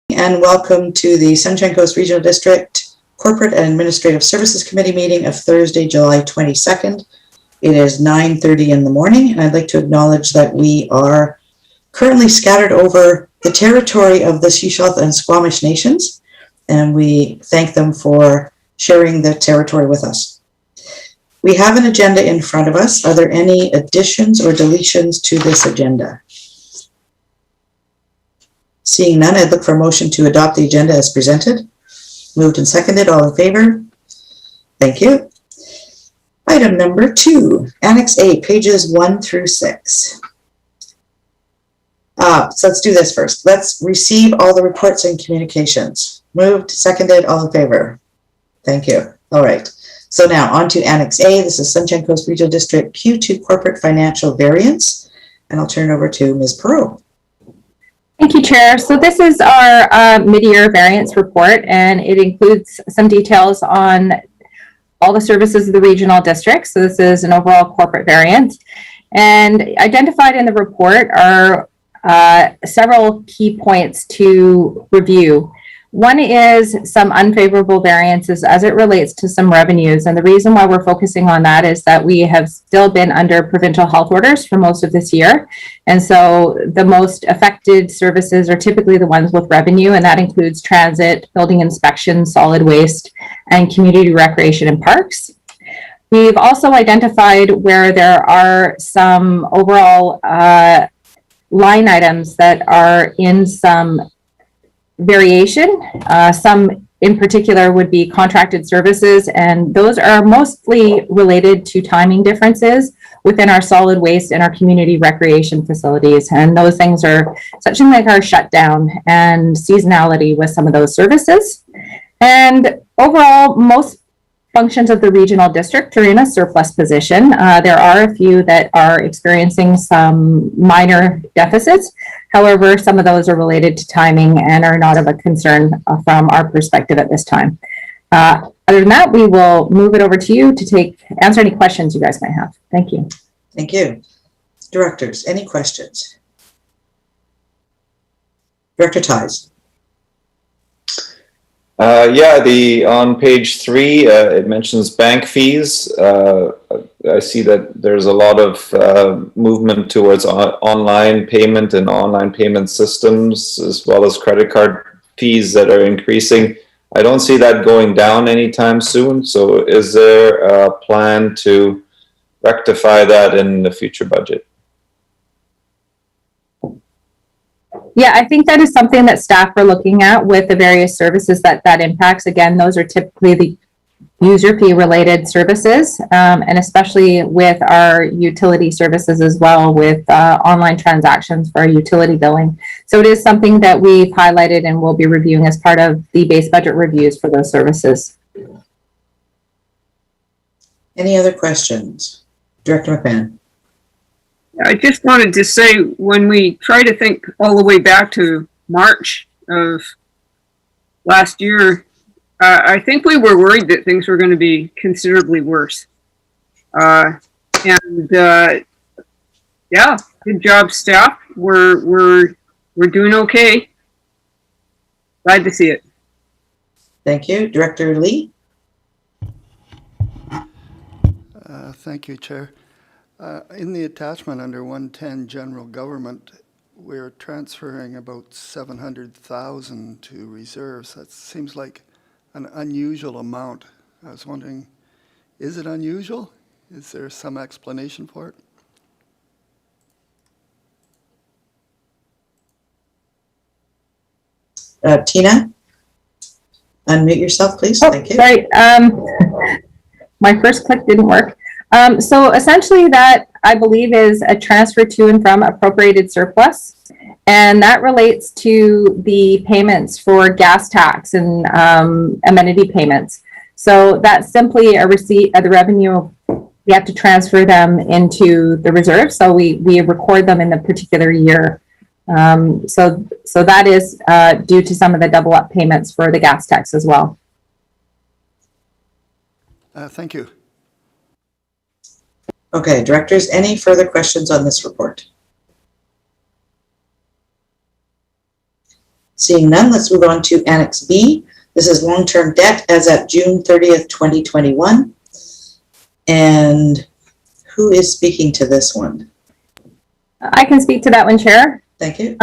And welcome to the Sunshine Coast Regional District Corporate and Administrative Services Committee meeting of Thursday, July 22nd. It is 9:30 in the morning, and I'd like to acknowledge that we are currently scattered over the territory of the Shuswap and Squamish nations, and we thank them for sharing the territory with us. We have an agenda in front of us. Are there any additions or deletions to this agenda? Seeing none, I'd look for a motion to adopt the agenda as presented. Moved and seconded, all in favor? Thank you. Item number 2, Annex A, pages 1 through 6. So let's do this first. Let's receive all the reports and communications. Moved, seconded, all in favor? Thank you. All right. So now on to Annex A. This is Sunshine Coast Regional District Q2 Corporate Financial Variance. And I'll turn it over to Ms. Perot. Thank you, Chair. So this is our mid-year variance report, and it includes some details on all the services of the regional district. So this is an overall corporate variance. And identified in the report are several key points to review. One is some unfavorable variances as it relates to some revenues. And the reason why we're focusing on that is that we have still been under provincial health orders for most of this year. And so the most affected services are typically the ones with revenue, and that includes transit, building inspection, solid waste, and community recreation and parks. We've also identified where there are some overall line items that are in some variation. Some in particular would be contracted services, and those are mostly related to timing differences within our solid waste and our community recreation facilities. And those things are something like our shutdown and seasonality with some of those services. And overall, most functions of the regional district are in a surplus position. There are a few that are experiencing some minor deficits. However, some of those are related to timing and are not of a concern from our perspective at this time. Other than that, we will move it over to you to answer any questions you guys might have. Thank you. Thank you. Directors, any questions? Director Ties. On page 3, it mentions bank fees. I see that there's a lot of movement towards online payment and online payment systems, as well as credit card fees that are increasing. I don't see that going down anytime soon. So is there a plan to rectify that in the future budget? Yeah, I think that is something that staff are looking at with the various services that impacts. Again, those are typically the user fee related services, and especially with our utility services as well, with online transactions for our utility billing. So it is something that we've highlighted and will be reviewing as part of the base budget reviews for those services. Any other questions? Director McMahon. I just wanted to say, when we try to think all the way back to March of last year, I think we were worried that things were going to be considerably worse. Yeah, good job, staff. We're doing okay. Glad to see it. Thank you. Director Lee. Thank you, Chair. In the attachment under 110 General Government, we're transferring about 700,000 to reserves. That seems like an unusual amount. I was wondering, is it unusual? Is there some explanation for it? Tina, unmute yourself, please. Oh, thank you. Sorry, my first click didn't work. So essentially that, I believe, is a transfer to and from appropriated surplus. And that relates to the payments for gas tax and amenity payments. So that's simply a receipt of the revenue. We have to transfer them into the reserve. So we record them in the particular year. So that is due to some of the double up payments for the gas tax as well. Thank you. Okay, directors, any further questions on this report? Seeing none, let's move on to Annex B. This is long-term debt as at June 30th, 2021. And who is speaking to this one? I can speak to that one, Chair. Thank you.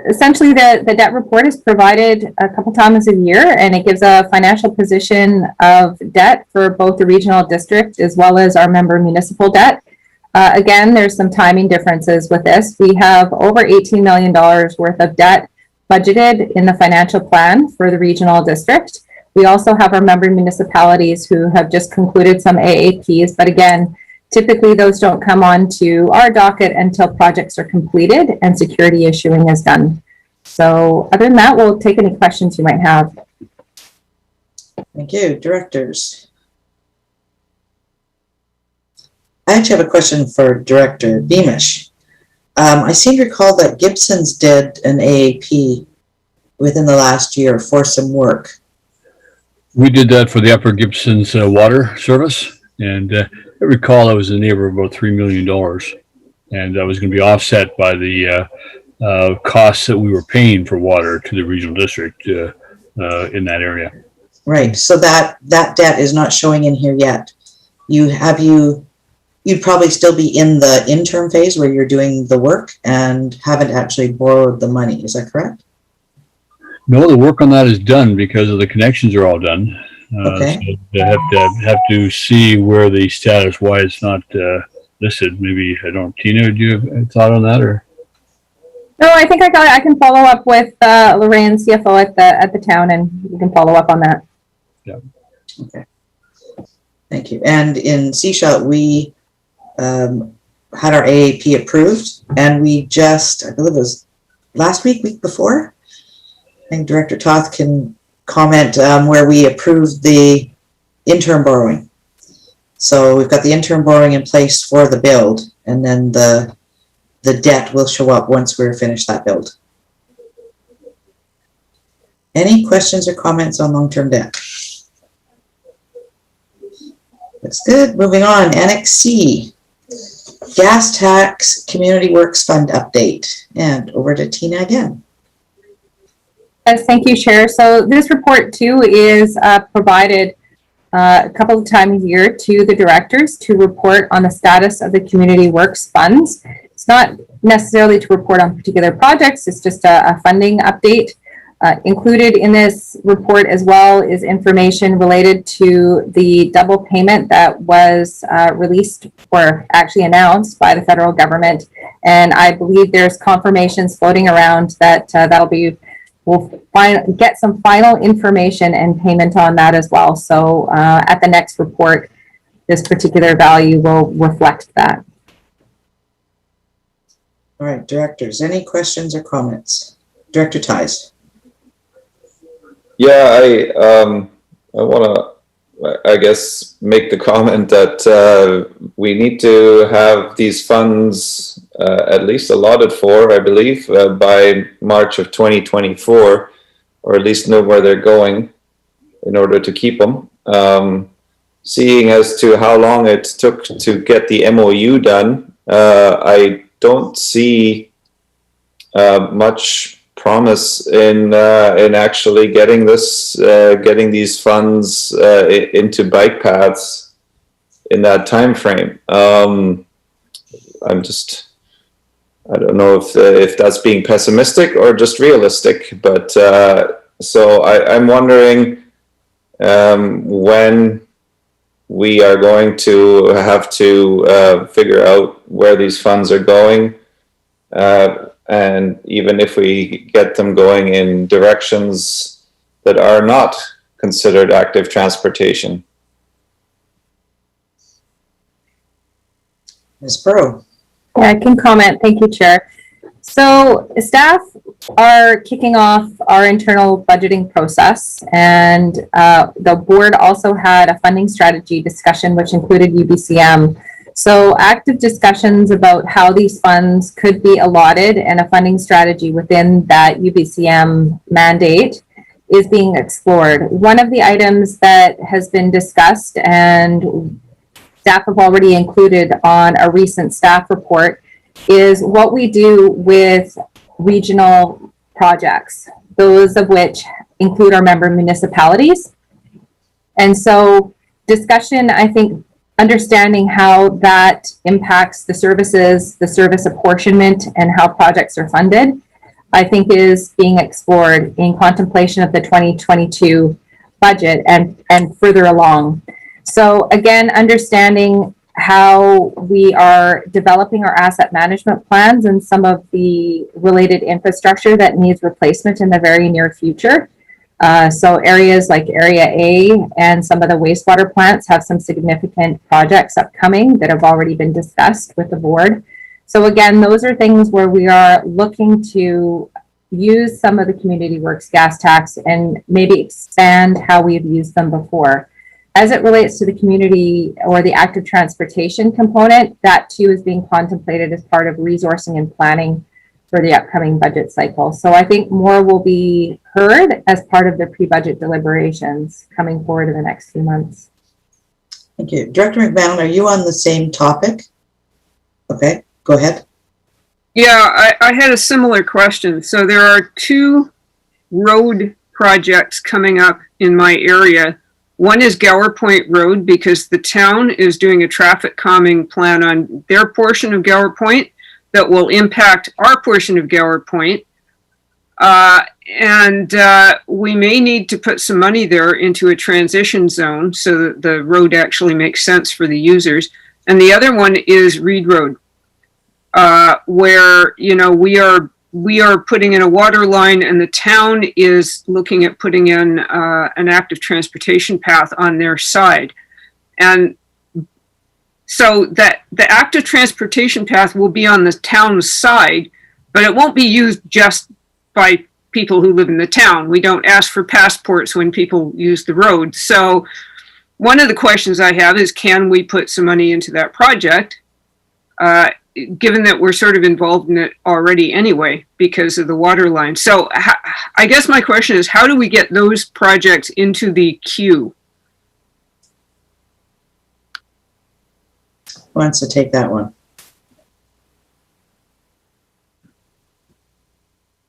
Essentially, the debt report is provided a couple times a year, and it gives a financial position of debt for both the regional district as well as our member municipal debt. Again, there's some timing differences with this. We have over $18 million worth of debt budgeted in the financial plan for the regional district. We also have our member municipalities who have just concluded some AAPs, but again, typically those don't come on to our docket until projects are completed and security issuing is done. So other than that, we'll take any questions you might have. Thank you. Directors. I actually have a question for Director Beamish. I seem to recall that Gibson's did an AAP within the last year for some work. We did that for the Upper Gibson's water service, and I recall it was in the neighborhood of about $3 million, and that was going to be offset by the costs that we were paying for water to the regional district in that area. Right. So that debt is not showing in here yet. You'd probably still be in the interim phase where you're doing the work and haven't actually borrowed the money. Is that correct? No, the work on that is done because of the connections are all done. Okay. So they have to see where the status, why it's not listed. Maybe, I don't, Tina, do you have a thought on that, or? No, I think I can follow up with Lorraine, CFO at the town, and we can follow up on that. Yeah. Okay. Thank you. And in CSHA, we had our AAP approved, and we just, I believe it was last week before, I think Director Toth can comment where we approved the interim borrowing. So we've got the interim borrowing in place for the build, and then the debt will show up once we're finished that build. Any questions or comments on long-term debt? Looks good. Moving on, Annex C. Gas tax community works fund update. And over to Tina again. Yes, thank you, Chair. So this report too is provided a couple of times a year to the directors to report on the status of the community works funds. It's not necessarily to report on particular projects, it's just a funding update. Included in this report as well is information related to the double payment that was released or actually announced by the federal government. And I believe there's confirmations floating around that we'll get some final information and payment on that as well. So at the next report, this particular value will reflect that. All right, directors, any questions or comments? Director Ties. Yeah, I want to, I guess, make the comment that we need to have these funds at least allotted for, I believe, by March of 2024, or at least know where they're going in order to keep them. Seeing as to how long it took to get the MOU done, I don't see much promise in actually getting these funds into bike paths in that time frame. I don't know if that's being pessimistic or just realistic, but so I'm wondering when we are going to have to figure out where these funds are going. And even if we get them going in directions that are not considered active transportation. Ms. Burrow. Yeah, I can comment. Thank you, Chair. So staff are kicking off our internal budgeting process, and the board also had a funding strategy discussion, which included UBCM. So active discussions about how these funds could be allotted and a funding strategy within that UBCM mandate is being explored. One of the items that has been discussed and staff have already included on a recent staff report is what we do with regional projects, those of which include our member municipalities. And so discussion, I think, understanding how that impacts the services, the service apportionment, and how projects are funded, I think is being explored in contemplation of the 2022 budget and further along. So again, understanding how we are developing our asset management plans and some of the related infrastructure that needs replacement in the very near future. So areas like Area A and some of the wastewater plants have some significant projects upcoming that have already been discussed with the board. So again, those are things where we are looking to use some of the Community Works gas tax and maybe expand how we've used them before. As it relates to the community or the active transportation component, that too is being contemplated as part of resourcing and planning for the upcoming budget cycle. So I think more will be heard as part of the pre-budget deliberations coming forward in the next few months. Thank you. Director McMahon, are you on the same topic? Okay, go ahead. Yeah, I had a similar question. So there are two road projects coming up in my area. One is Gower Point Road, because the town is doing a traffic calming plan on their portion of Gower Point that will impact our portion of Gower Point. And we may need to put some money there into a transition zone so that the road actually makes sense for the users. And the other one is Reed Road, where, you know, we are putting in a water line, and the town is looking at putting in an active transportation path on their side. And so that the active transportation path will be on the town's side, but it won't be used just by people who live in the town. We don't ask for passports when people use the road. So one of the questions I have is, can we put some money into that project? Given that we're sort of involved in it already anyway because of the water line. So I guess my question is, how do we get those projects into the queue? Who wants to take that one?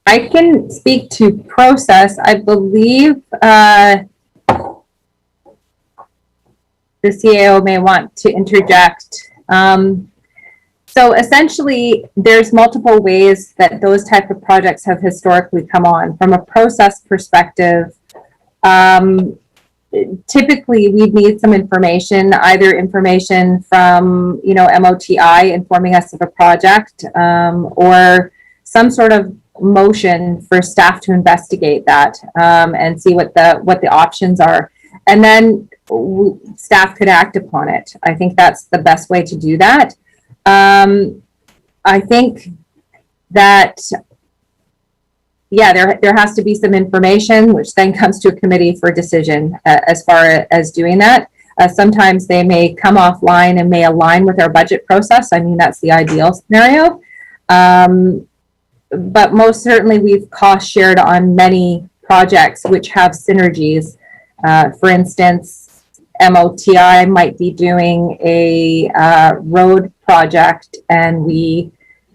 I can speak to process. I believe the CAO may want to interject. So essentially, there's multiple ways that those type of projects have historically come on. From a process perspective, typically we'd need some information, either information from, you know, MOTI informing us of a project, or some sort of motion for staff to investigate that and see what the options are. And then staff could act upon it. I think that's the best way to do that. I think that, yeah, there has to be some information, which then comes to a committee for decision as far as doing that. Sometimes they may come offline and may align with our budget process. I mean, that's the ideal scenario. But most certainly we've cost shared on many projects which have synergies. For instance, MOTI might be doing a road project, and we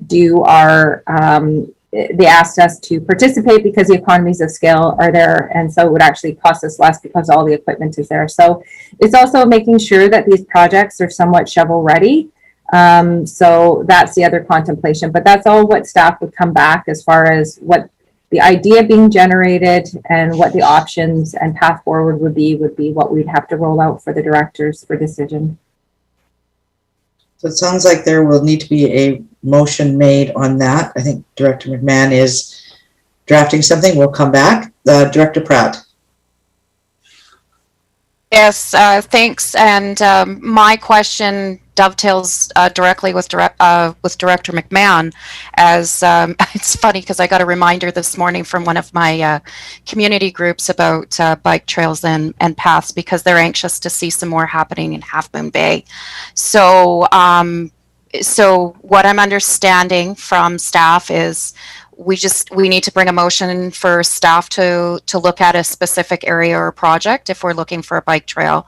do our, they asked us to participate because the economies of scale are there, and so it would actually cost us less because all the equipment is there. So it's also making sure that these projects are somewhat shovel ready. So that's the other contemplation, but that's all what staff would come back as far as what the idea being generated and what the options and path forward would be what we'd have to roll out for the directors for decision. So it sounds like there will need to be a motion made on that. I think Director McMahon is drafting something. We'll come back. Director Pratt. Yes, thanks. And my question dovetails directly with Director McMahon. As it's funny because I got a reminder this morning from one of my community groups about bike trails and paths, because they're anxious to see some more happening in Half Moon Bay. So, so what I'm understanding from staff is we need to bring a motion for staff to look at a specific area or project if we're looking for a bike trail,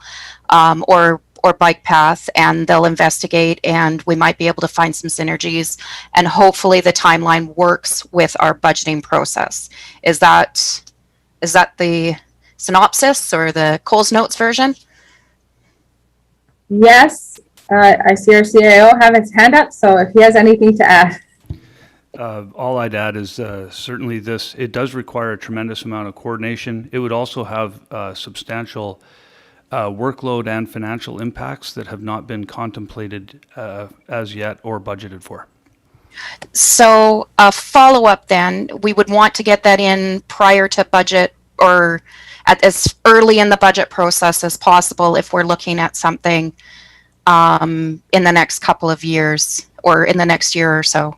or or bike path, and they'll investigate, and we might be able to find some synergies, and hopefully the timeline works with our budgeting process. Is that the synopsis or the Cole's Notes version? Yes, I see our CIO have his hand up, so if he has anything to add. All I'd add is certainly it does require a tremendous amount of coordination. It would also have substantial workload and financial impacts that have not been contemplated as yet or budgeted for. So a follow-up then, we would want to get that in prior to budget, or at as early in the budget process as possible if we're looking at something in the next couple of years or in the next year or so.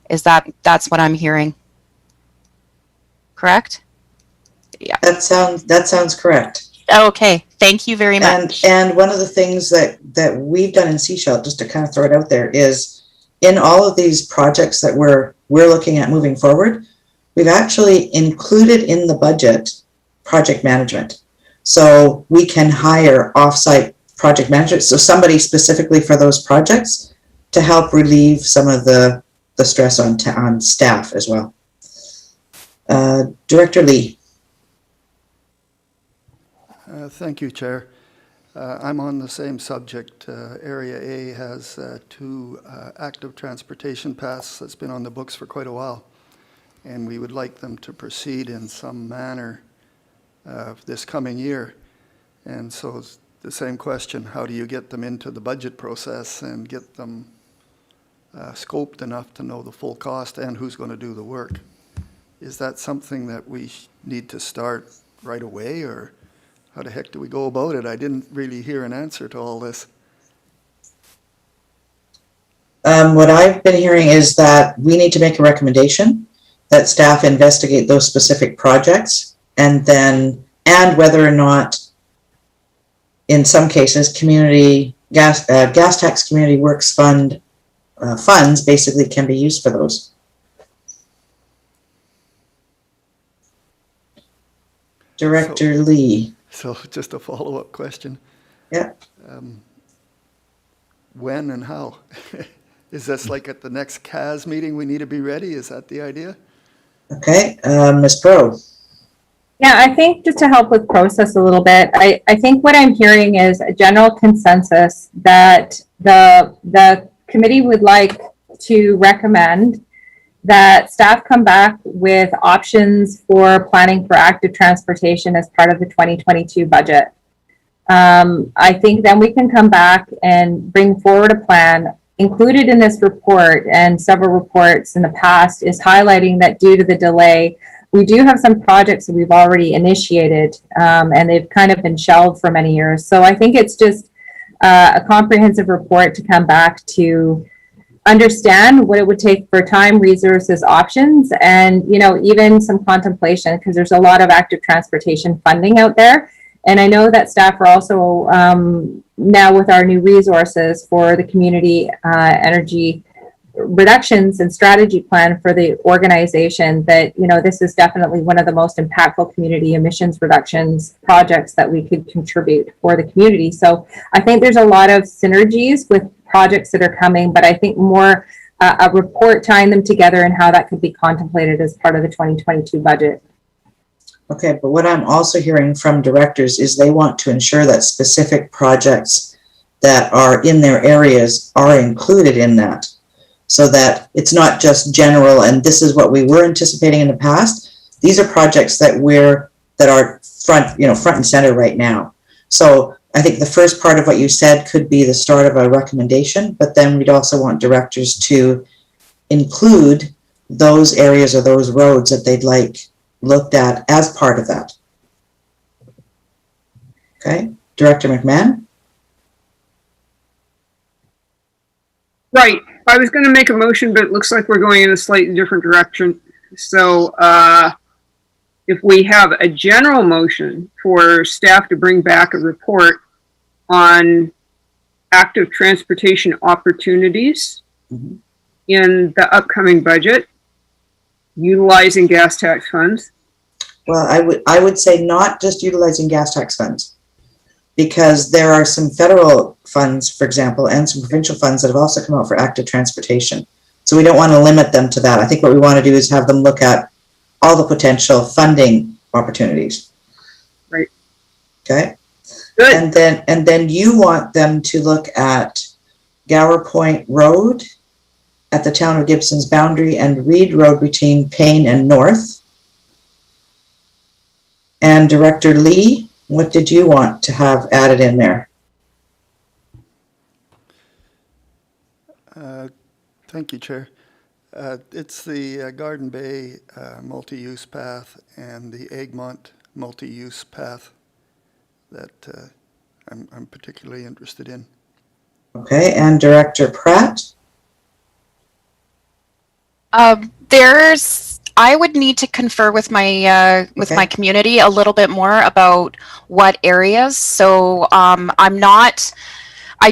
That's what I'm hearing. Correct? Yeah. That sounds correct. Okay. Thank you very much. And one of the things that we've done in Seashell, just to kind of throw it out there, is in all of these projects that we're looking at moving forward, we've actually included in the budget project management. So we can hire offsite project managers, so somebody specifically for those projects to help relieve some of the stress on staff as well. Director Lee. Thank you, Chair. I'm on the same subject. Area A has 2 active transportation paths that's been on the books for quite a while, and we would like them to proceed in some manner this coming year. And so it's the same question: how do you get them into the budget process and get them scoped enough to know the full cost and who's going to do the work? Is that something that we need to start right away, or how the heck do we go about it? I didn't really hear an answer to all this. What I've been hearing is that we need to make a recommendation that staff investigate those specific projects, and whether or not, in some cases, community gas tax community works fund funds basically can be used for those. Director Lee. So just a follow-up question. Yeah. When and how? Is this like at the next CAS meeting we need to be ready? Is that the idea? Okay, Ms. Pro. Yeah, I think just to help with process a little bit, I think what I'm hearing is a general consensus that the committee would like to recommend that staff come back with options for planning for active transportation as part of the 2022 budget. I think then we can come back and bring forward a plan included in this report, and several reports in the past is highlighting that due to the delay, we do have some projects that we've already initiated, and they've kind of been shelved for many years. So I think it's just a comprehensive report to come back to understand what it would take for time, resources, options, and even some contemplation, because there's a lot of active transportation funding out there. And I know that staff are also now with our new resources for the community energy reductions and strategy plan for the organization, that this is definitely one of the most impactful community emissions reductions projects that we could contribute for the community. So I think there's a lot of synergies with projects that are coming, but I think more a report tying them together and how that could be contemplated as part of the 2022 budget. Okay, but what I'm also hearing from directors is they want to ensure that specific projects that are in their areas are included in that, so that it's not just general and this is what we were anticipating in the past. These are projects that are front and center right now. So I think the first part of what you said could be the start of a recommendation, but then we'd also want directors to include those areas or those roads that they'd like looked at as part of that. Okay, Director McMahon? Right. I was going to make a motion, but it looks like we're going in a slightly different direction. So if we have a general motion for staff to bring back a report on active transportation opportunities in the upcoming budget, utilizing gas tax funds. Well, I would say not just utilizing gas tax funds. because there are some federal funds, for example, and some provincial funds that have also come out for active transportation. So we don't want to limit them to that. I think what we want to do is have them look at all the potential funding opportunities. Right. Okay. Good. And then you want them to look at Gower Point Road at the town of Gibson's boundary and Reed Road between Payne and North. And Director Lee, what did you want to have added in there? Thank you, Chair. It's the Garden Bay multi-use path and the Egmont multi-use path that I'm particularly interested in. Okay, and Director Pratt? I would need to confer with my Okay. my community a little bit more about what areas. So I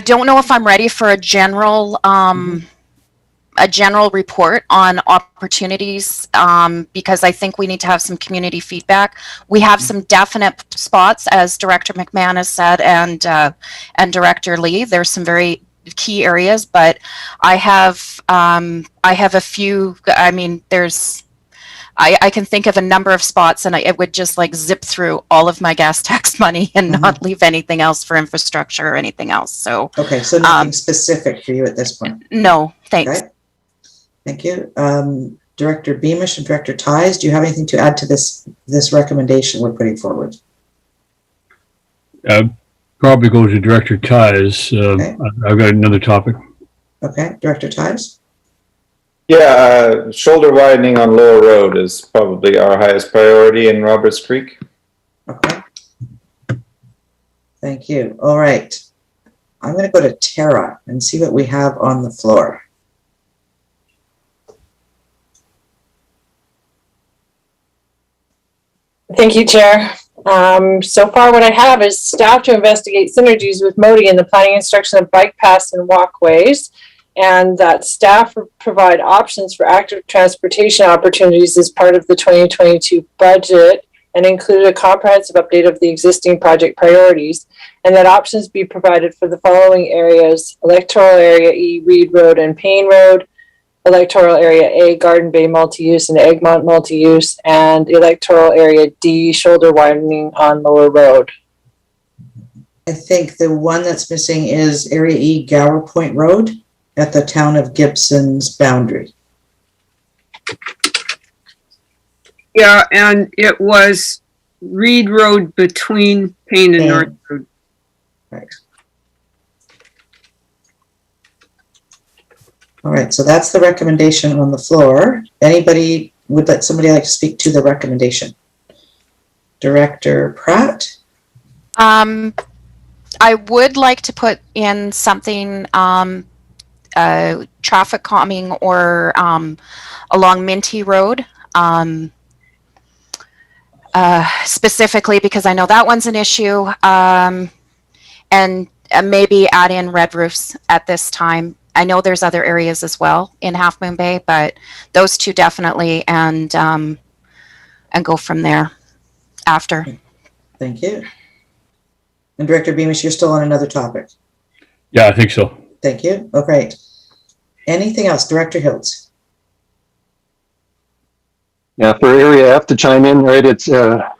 don't know if I'm ready for a general report on opportunities because I think we need to have some community feedback. We have some definite spots, as Director McMahon has said, and Director Lee. There's some very key areas, but I have a few. I mean, I can think of a number of spots, and it would just like zip through all of my gas tax money and not leave anything else for infrastructure or anything else. So okay, so nothing specific for you at this point. No, thanks. Okay. Thank you. Director Beamish and Director Ties, do you have anything to add to this recommendation we're putting forward? Probably go to Director Ties. Okay. I've got another topic. Okay, Director Ties? Yeah, shoulder widening on Lower Road is probably our highest priority in Roberts Creek. Okay. Thank you. All right. I'm going to go to Tara and see what we have on the floor. Thank you, Chair. So far what I have is staff to investigate synergies with MODI in the planning instruction of bike paths and walkways, and that staff provide options for active transportation opportunities as part of the 2022 budget and include a comprehensive update of the existing project priorities, and that options be provided for the following areas: Electoral Area E, Reed Road and Payne Road; Electoral Area A, Garden Bay multi-use and Egmont multi-use; and Electoral Area D, shoulder widening on Lower Road. I think the one that's missing is Area E, Gower Point Road at the town of Gibson's boundary. Yeah, and it was Reed Road between Payne and North Road. Right. All right, so that's the recommendation on the floor. Would somebody like to speak to the recommendation? Director Pratt? I would like to put in something traffic calming or along Minty Road, specifically because I know that one's an issue, and maybe add in red roofs at this time. I know there's other areas as well in Half Moon Bay, but those two definitely, and go from there after. Thank you. And Director Beamish, you're still on another topic. Yeah, I think so. Thank you. Oh, great. Anything else? Director Hiltz? Yeah, for Area F to chime in, right, it's the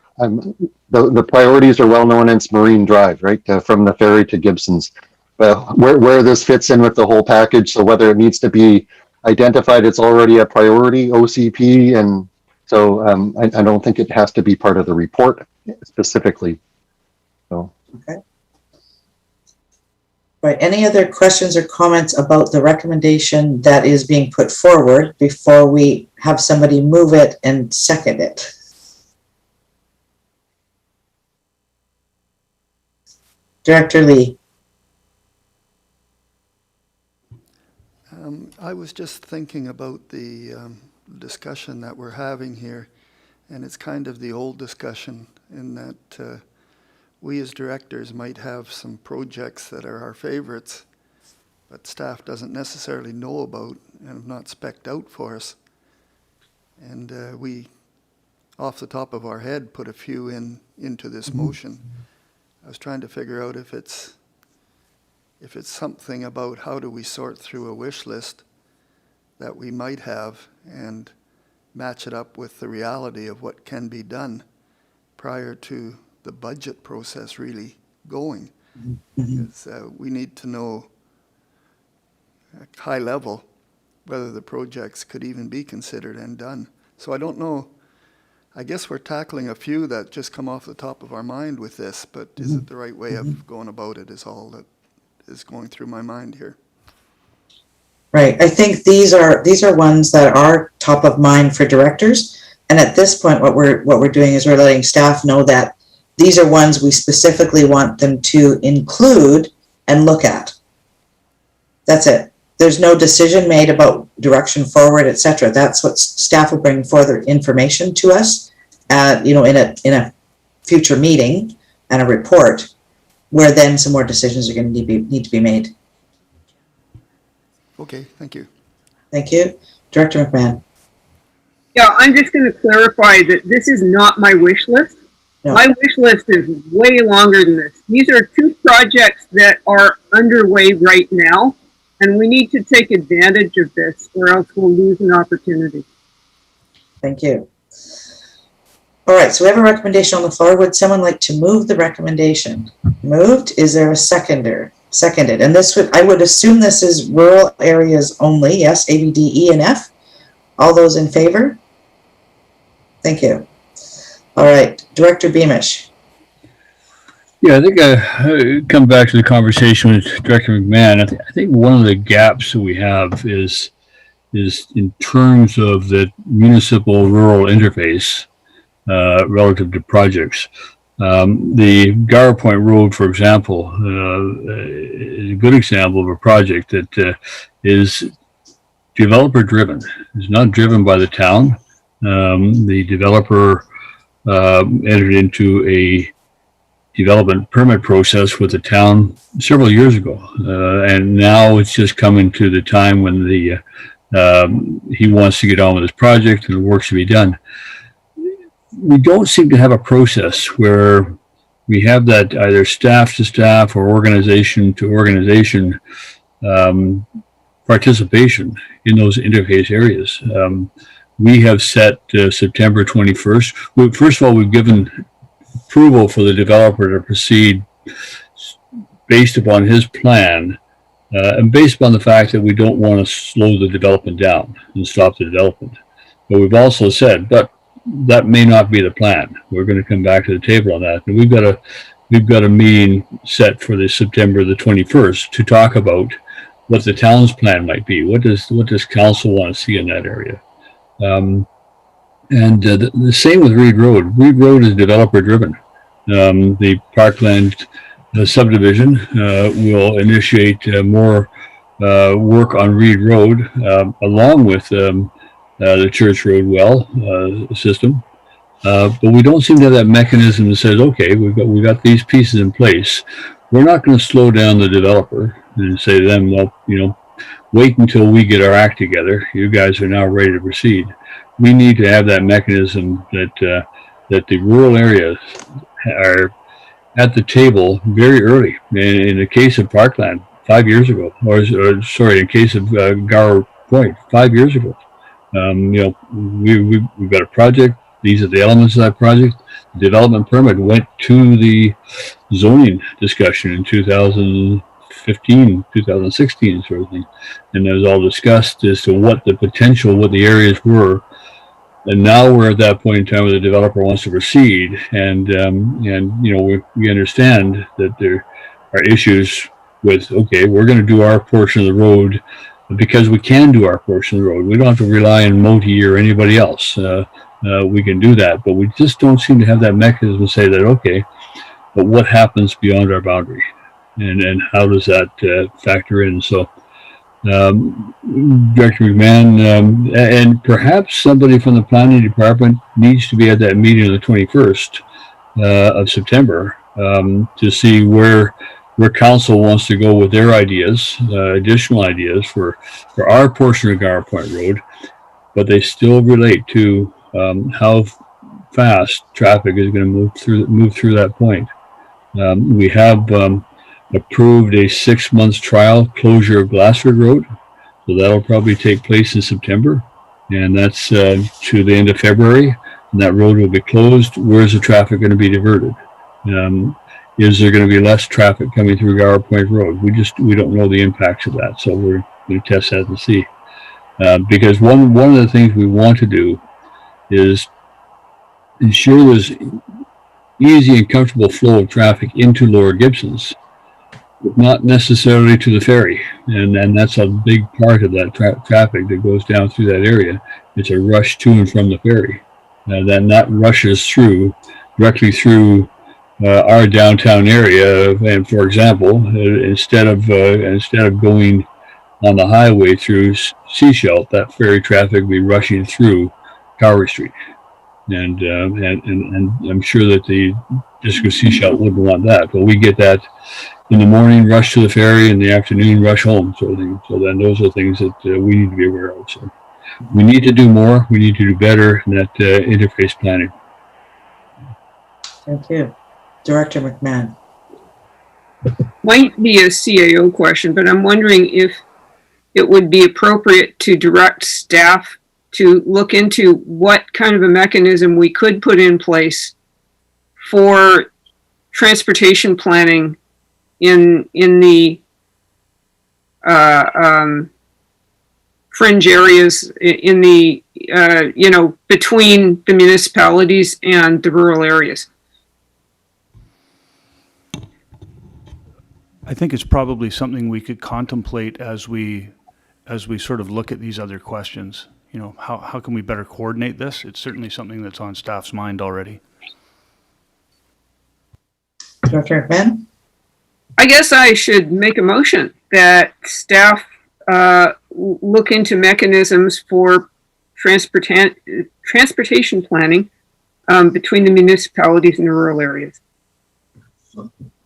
priorities are well known. It's Marine Drive, right, from the ferry to Gibson's. Where this fits in with the whole package, so whether it needs to be identified, it's already a priority OCP, and so I don't think it has to be part of the report specifically. So. Okay. Right. Any other questions or comments about the recommendation that is being put forward before we have somebody move it and second it? Director Lee. I was just thinking about the discussion that we're having here, and it's kind of the old discussion in that we as directors might have some projects that are our favorites, but staff doesn't necessarily know about and have not spec'd out for us. And we, off the top of our head, put a few into this motion. I was trying to figure out if it's something about how do we sort through a wish list that we might have and match it up with the reality of what can be done prior to the budget process really going. Because we need to know at high level whether the projects could even be considered and done. So I don't know. I guess we're tackling a few that just come off the top of our mind with this, but is it the right way of going about it is all that is going through my mind here. Right. I think these are ones that are top of mind for directors. And at this point, what we're doing is we're letting staff know that these are ones we specifically want them to include and look at. That's it. There's no decision made about direction forward, etc. That's what staff will bring further information to us, in a future meeting and a report, where then some more decisions are going to need to be made. Okay, thank you. Thank you, Director McMahon. Yeah, I'm just going to clarify that this is not my wish list. No. My wish list is way longer than this. These are two projects that are underway right now, and we need to take advantage of this or else we'll lose an opportunity. Thank you. All right, so we have a recommendation on the floor. Would someone like to move the recommendation? Moved. Is there a seconder? Seconded. And I would assume this is rural areas only. Yes, A, B, D, E, and F. All those in favor? Thank you. All right, Director Beamish. Yeah, I think I come back to the conversation with Director McMahon. I think one of the gaps that we have is in terms of the municipal rural interface relative to projects. The Gower Point Road, for example, is a good example of a project that is developer driven. It's not driven by the town. The developer entered into a development permit process with the town several years ago, and now it's just coming to the time when he wants to get on with his project and the work should be done. We don't seem to have a process where we have that either staff to staff or organization to organization participation in those interface areas. We have set September 21st. First of all, we've given approval for the developer to proceed based upon his plan and based upon the fact that we don't want to slow the development down and stop the development. But we've also said, but that may not be the plan. We're going to come back to the table on that. And we've got a meeting set for the September the 21st to talk about what the town's plan might be. What does council want to see in that area? The same with Reed Road. Reed Road is developer driven. The Parkland subdivision will initiate more work on Reed Road along with the Church Road well system. But we don't seem to have that mechanism that says, okay, we've got these pieces in place. We're not going to slow down the developer and say to them, well, wait until we get our act together. You guys are now ready to proceed. We need to have that mechanism that the rural areas are at the table very early. In the case of Parkland, 5 years ago, in case of Gower Point, 5 years ago. We've got a project. These are the elements of that project. The development permit went to the zoning discussion in 2015, 2016 sort of thing. And it was all discussed as to what the areas were. And now we're at that point in time where the developer wants to proceed. And we understand that there are issues with, okay, we're going to do our portion of the road because we can do our portion of the road. We don't have to rely on Moti or anybody else. We can do that, but we just don't seem to have that mechanism to say that, okay, but what happens beyond our boundary? And how does that factor in? So, Director McMahon, and perhaps somebody from the planning department needs to be at that meeting on the 21st of September to see where council wants to go with their ideas, additional ideas for our portion of Gower Point Road, but they still relate to how fast traffic is going to move through that point. We have approved a 6-month trial closure of Glassford Road. So that'll probably take place in September. And that's to the end of February. And that road will be closed. Where's the traffic going to be diverted? Is there going to be less traffic coming through Gower Point Road? We don't know the impacts of that. So we're going to test that and see. Because one of the things we want to do is ensure there's easy and comfortable flow of traffic into Lower Gibsons, but not necessarily to the ferry. And that's a big part of that traffic that goes down through that area. It's a rush to and from the ferry. Then that rushes directly through our downtown area. And for example, instead of going on the highway through Seashell, that ferry traffic will be rushing through Tower Street. And I'm sure that the District of Seashell wouldn't want that, but we get that in the morning rush to the ferry, in the afternoon rush home. So then those are things that we need to be aware of. So we need to do more. We need to do better in that interface planning. Thank you. Director McMahon. Might be a CAO question, but I'm wondering if it would be appropriate to direct staff to look into what kind of a mechanism we could put in place for transportation planning in the fringe areas, in the between the municipalities and the rural areas. I think it's probably something we could contemplate as we sort of look at these other questions. You know, how can we better coordinate this? It's certainly something that's on staff's mind already. Director McMahon? I guess I should make a motion that staff look into mechanisms for transportation planning between the municipalities and the rural areas.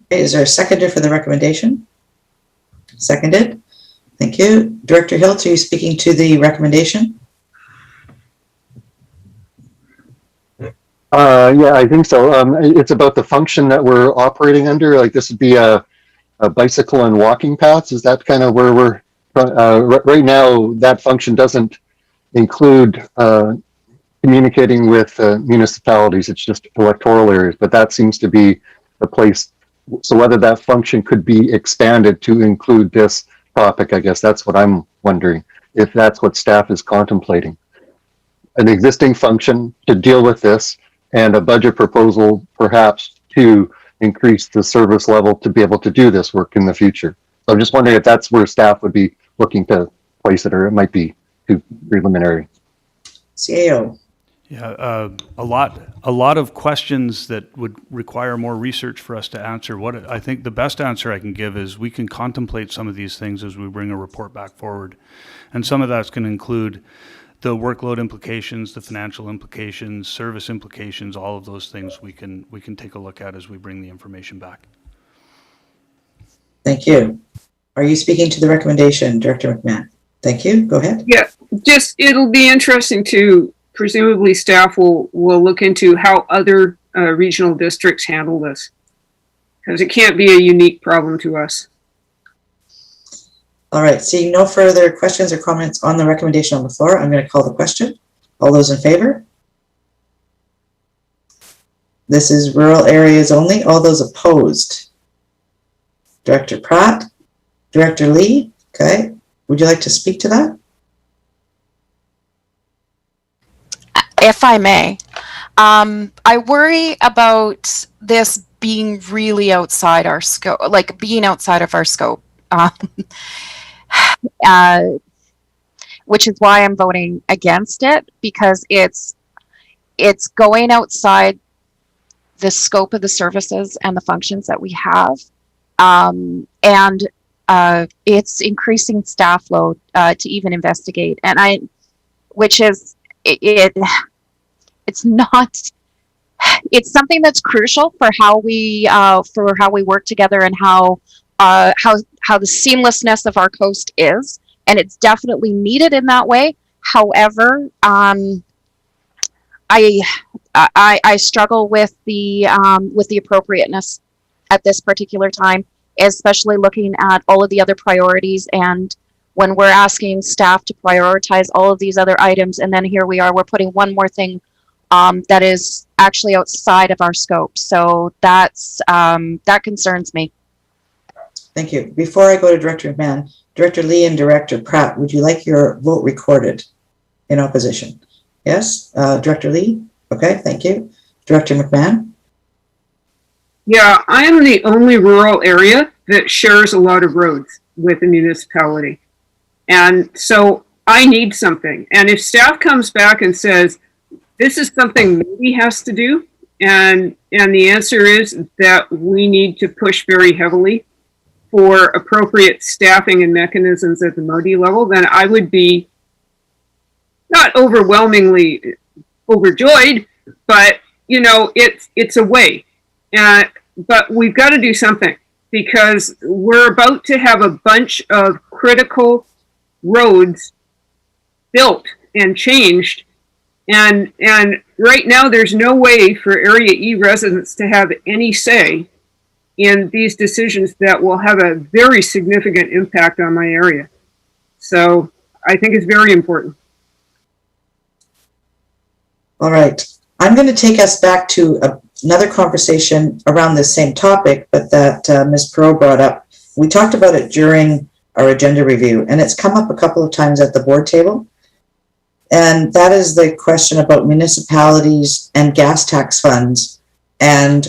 Is there a seconder for the recommendation? Seconded. Thank you. Director Hilt, are you speaking to the recommendation? Yeah, I think so. It's about the function that we're operating under. Like this would be a bicycle and walking paths. Is that kind of where we're right now? That function doesn't include communicating with municipalities. It's just electoral areas, but that seems to be the place. So whether that function could be expanded to include this topic, I guess that's what I'm wondering, if that's what staff is contemplating. An existing function to deal with this and a budget proposal perhaps to increase the service level to be able to do this work in the future. So I'm just wondering if that's where staff would be looking to place it, or it might be too preliminary. CAO. Yeah, a lot of questions that would require more research for us to answer. What I think the best answer I can give is we can contemplate some of these things as we bring a report back forward. And some of that's going to include the workload implications, the financial implications, service implications, all of those things we can take a look at as we bring the information back. Thank you. Are you speaking to the recommendation, Director McMahon? Thank you. Go ahead. Yeah, just it'll be interesting to presumably staff will look into how other regional districts handle this, because it can't be a unique problem to us. All right, seeing no further questions or comments on the recommendation on the floor, I'm going to call the question. All those in favor? This is rural areas only. All those opposed? Director Pratt? Director Lee? Okay. Would you like to speak to that? If I may, I worry about this being really outside our scope, like being outside of our scope, which is why I'm voting against it, because it's going outside the scope of the services and the functions that we have, and it's increasing staff load to even investigate, it's something that's crucial for how we work together and how the seamlessness of our coast is, and it's definitely needed in that way. However, I struggle with the appropriateness at this particular time, especially looking at all of the other priorities. And when we're asking staff to prioritize all of these other items, and then here we are, we're putting one more thing that is actually outside of our scope. So that's that concerns me. Thank you. Before I go to Director McMahon, Director Lee and Director Pratt, would you like your vote recorded in opposition? Yes, Director Lee? Okay, thank you. Director McMahon? Yeah, I am the only rural area that shares a lot of roads with the municipality. And so I need something. And if staff comes back and says, this is something Moody has to do, and the answer is that we need to push very heavily for appropriate staffing and mechanisms at the Moody level, then I would be not overwhelmingly overjoyed, but you know, it's a way. But we've got to do something, because we're about to have a bunch of critical roads built and changed. And right now there's no way for Area E residents to have any say in these decisions that will have a very significant impact on my area. So I think it's very important. All right. I'm going to take us back to another conversation around this same topic, but that Ms. Perot brought up. We talked about it during our agenda review, and it's come up a couple of times at the board table. And that is the question about municipalities and gas tax funds and,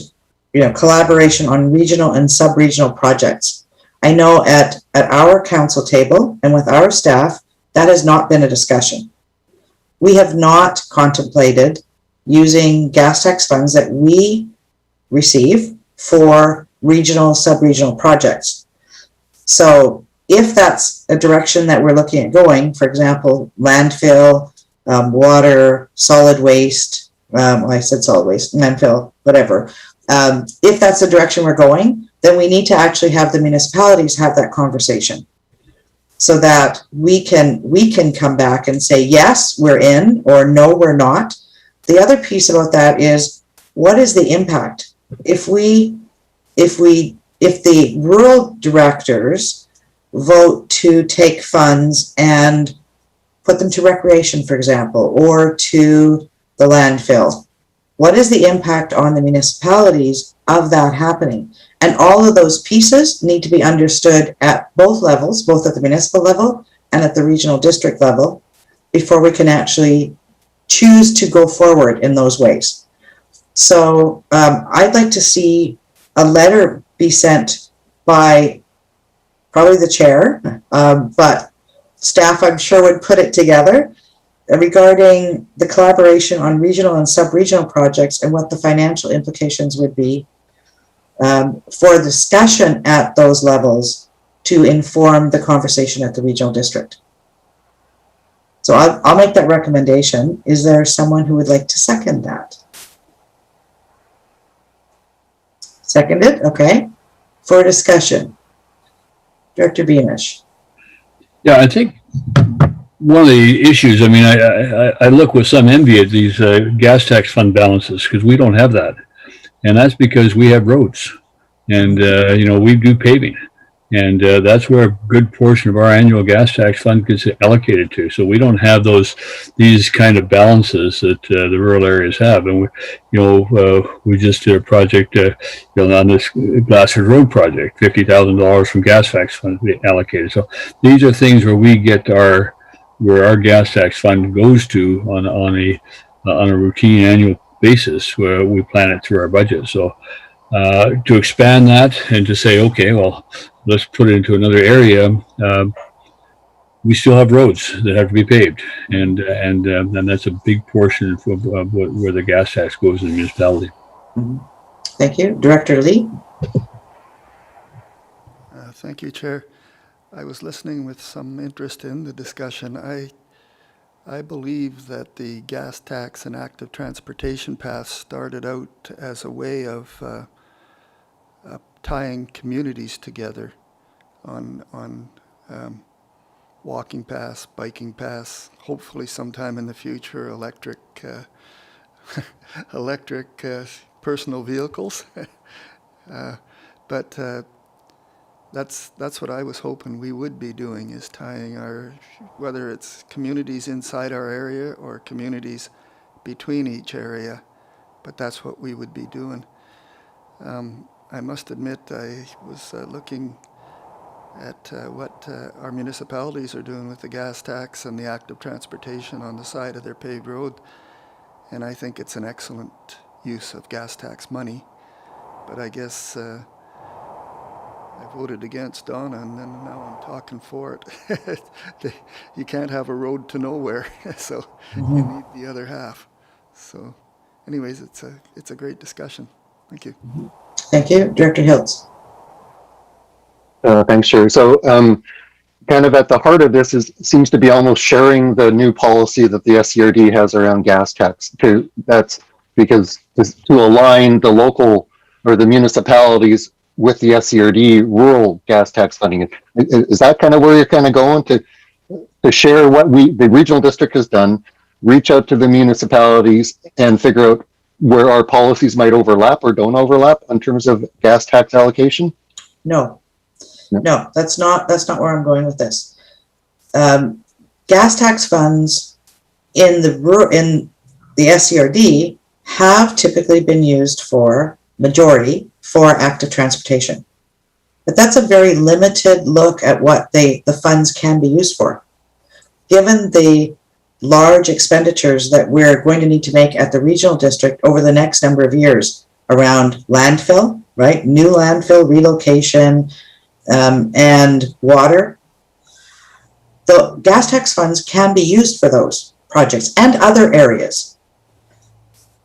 you know, collaboration on regional and sub-regional projects. I know at our council table and with our staff, that has not been a discussion. We have not contemplated using gas tax funds that we receive for regional, sub-regional projects. So if that's a direction that we're looking at going, for example, landfill, water, solid waste, well, I said solid waste, landfill, whatever. If that's the direction we're going, then we need to actually have the municipalities have that conversation so that we can come back and say, yes, we're in, or no, we're not. The other piece about that is, what is the impact? If the rural directors vote to take funds and put them to recreation, for example, or to the landfill, what is the impact on the municipalities of that happening? And all of those pieces need to be understood at both levels, both at the municipal level and at the regional district level, before we can actually choose to go forward in those ways. So I'd like to see a letter be sent by probably the chair, but staff I'm sure would put it together regarding the collaboration on regional and sub-regional projects and what the financial implications would be for discussion at those levels to inform the conversation at the regional district. So I'll make that recommendation. Is there someone who would like to second that? Seconded, okay. For discussion, Director Beamish. Yeah, I think one of the issues, I mean, I look with some envy at these gas tax fund balances, because we don't have that. And that's because we have roads and, you know, we do paving. And that's where a good portion of our annual gas tax fund gets allocated to. So we don't have these kind of balances that the rural areas have. And we, you know, we just did a project, you know, on this Glassford Road project, $50,000 from gas tax fund allocated. So these are things where we get where our gas tax fund goes to on a routine annual basis, where we plan it through our budget. So to expand that and to say, okay, well, let's put it into another area. We still have roads that have to be paved, and that's a big portion of where the gas tax goes in the municipality. Mm-hmm. Thank you, Director Lee. Thank you, Chair. I was listening with some interest in the discussion. I believe that the gas tax and active transportation pass started out as a way of tying communities together on walking paths, biking paths, hopefully sometime in the future, electric personal vehicles. But that's what I was hoping we would be doing, is tying our, whether it's communities inside our area or communities between each area, but that's what we would be doing. I must admit, I was looking at what our municipalities are doing with the gas tax and the active transportation on the side of their paved road, and I think it's an excellent use of gas tax money. But I guess I voted against Donna, and then now I'm talking for it. You can't have a road to nowhere, so you need the other half. So anyways, it's a great discussion. Thank you. Thank you. Director Hiltz. Thanks, Chair. So kind of at the heart of this seems to be almost sharing the new policy that the SCRD has around gas tax. That's because to align the local or the municipalities with the SCRD rural gas tax funding. Is that kind of where you're kind of going to share what the regional district has done, reach out to the municipalities and figure out where our policies might overlap or don't overlap in terms of gas tax allocation? No, that's not where I'm going with this. Gas tax funds in the SCRD have typically been used for active transportation. But that's a very limited look at what the funds can be used for. Given the large expenditures that we're going to need to make at the regional district over the next number of years around landfill, right? New landfill relocation and water. The gas tax funds can be used for those projects and other areas.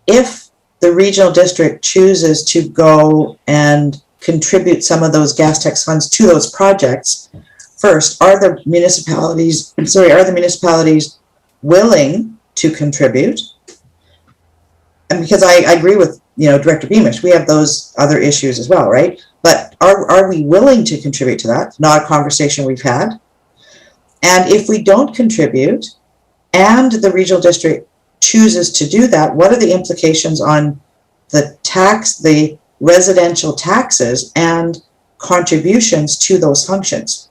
If the regional district chooses to go and contribute some of those gas tax funds to those projects, first, are the municipalities willing to contribute? And because I agree with Director Beamish, we have those other issues as well, right? But are we willing to contribute to that? Not a conversation we've had. And if we don't contribute and the regional district chooses to do that, what are the implications on the residential taxes and contributions to those functions?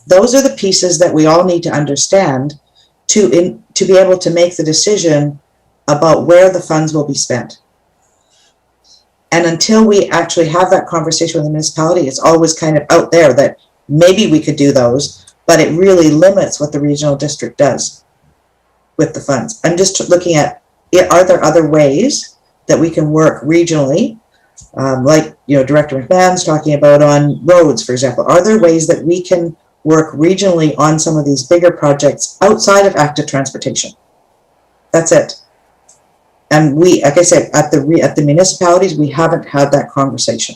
Those are the pieces that we all need to understand to be able to make the decision about where the funds will be spent. And until we actually have that conversation with the municipality, it's always kind of out there that maybe we could do those, but it really limits what the regional district does with the funds. I'm just looking at, are there other ways that we can work regionally? Like, Director McMahon's talking about on roads, for example. Are there ways that we can work regionally on some of these bigger projects outside of active transportation? That's it. And we, like I said, at the municipalities, we haven't had that conversation.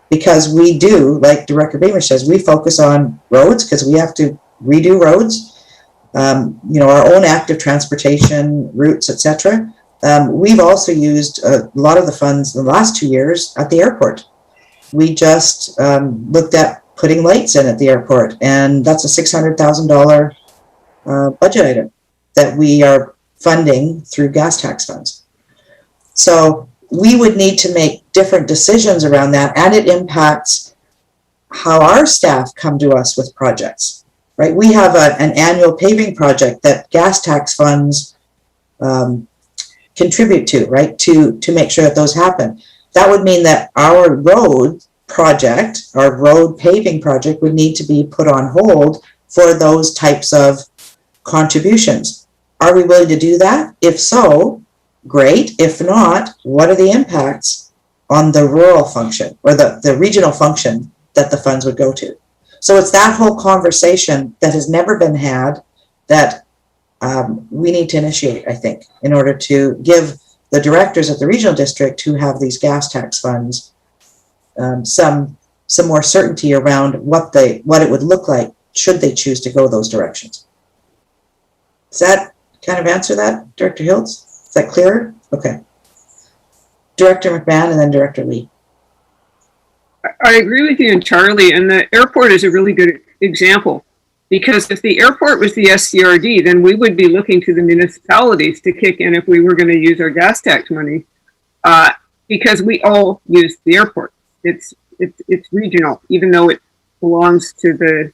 Because we do, like Director Beamish says, we focus on roads because we have to redo roads, our own active transportation routes, etc. We've also used a lot of the funds in the last 2 years at the airport. We just looked at putting lights in at the airport, and that's a $600,000 budget item that we are funding through gas tax funds. So we would need to make different decisions around that, and it impacts how our staff come to us with projects, right? We have an annual paving project that gas tax funds contribute to, right? To make sure that those happen. That would mean that our road paving project would need to be put on hold for those types of contributions. Are we willing to do that? If so, great. If not, what are the impacts on the rural function or the regional function that the funds would go to? So it's that whole conversation that has never been had that we need to initiate, I think, in order to give the directors at the regional district who have these gas tax funds some more certainty around what it would look like should they choose to go those directions. Does that kind of answer that, Director Hiltz? Is that clearer? Okay. Director McMahon and then Director Lee. I agree with you entirely, and the airport is a really good example, because if the airport was the SCRD, then we would be looking to the municipalities to kick in if we were going to use our gas tax money, because we all use the airport. It's it's regional, even though it belongs to the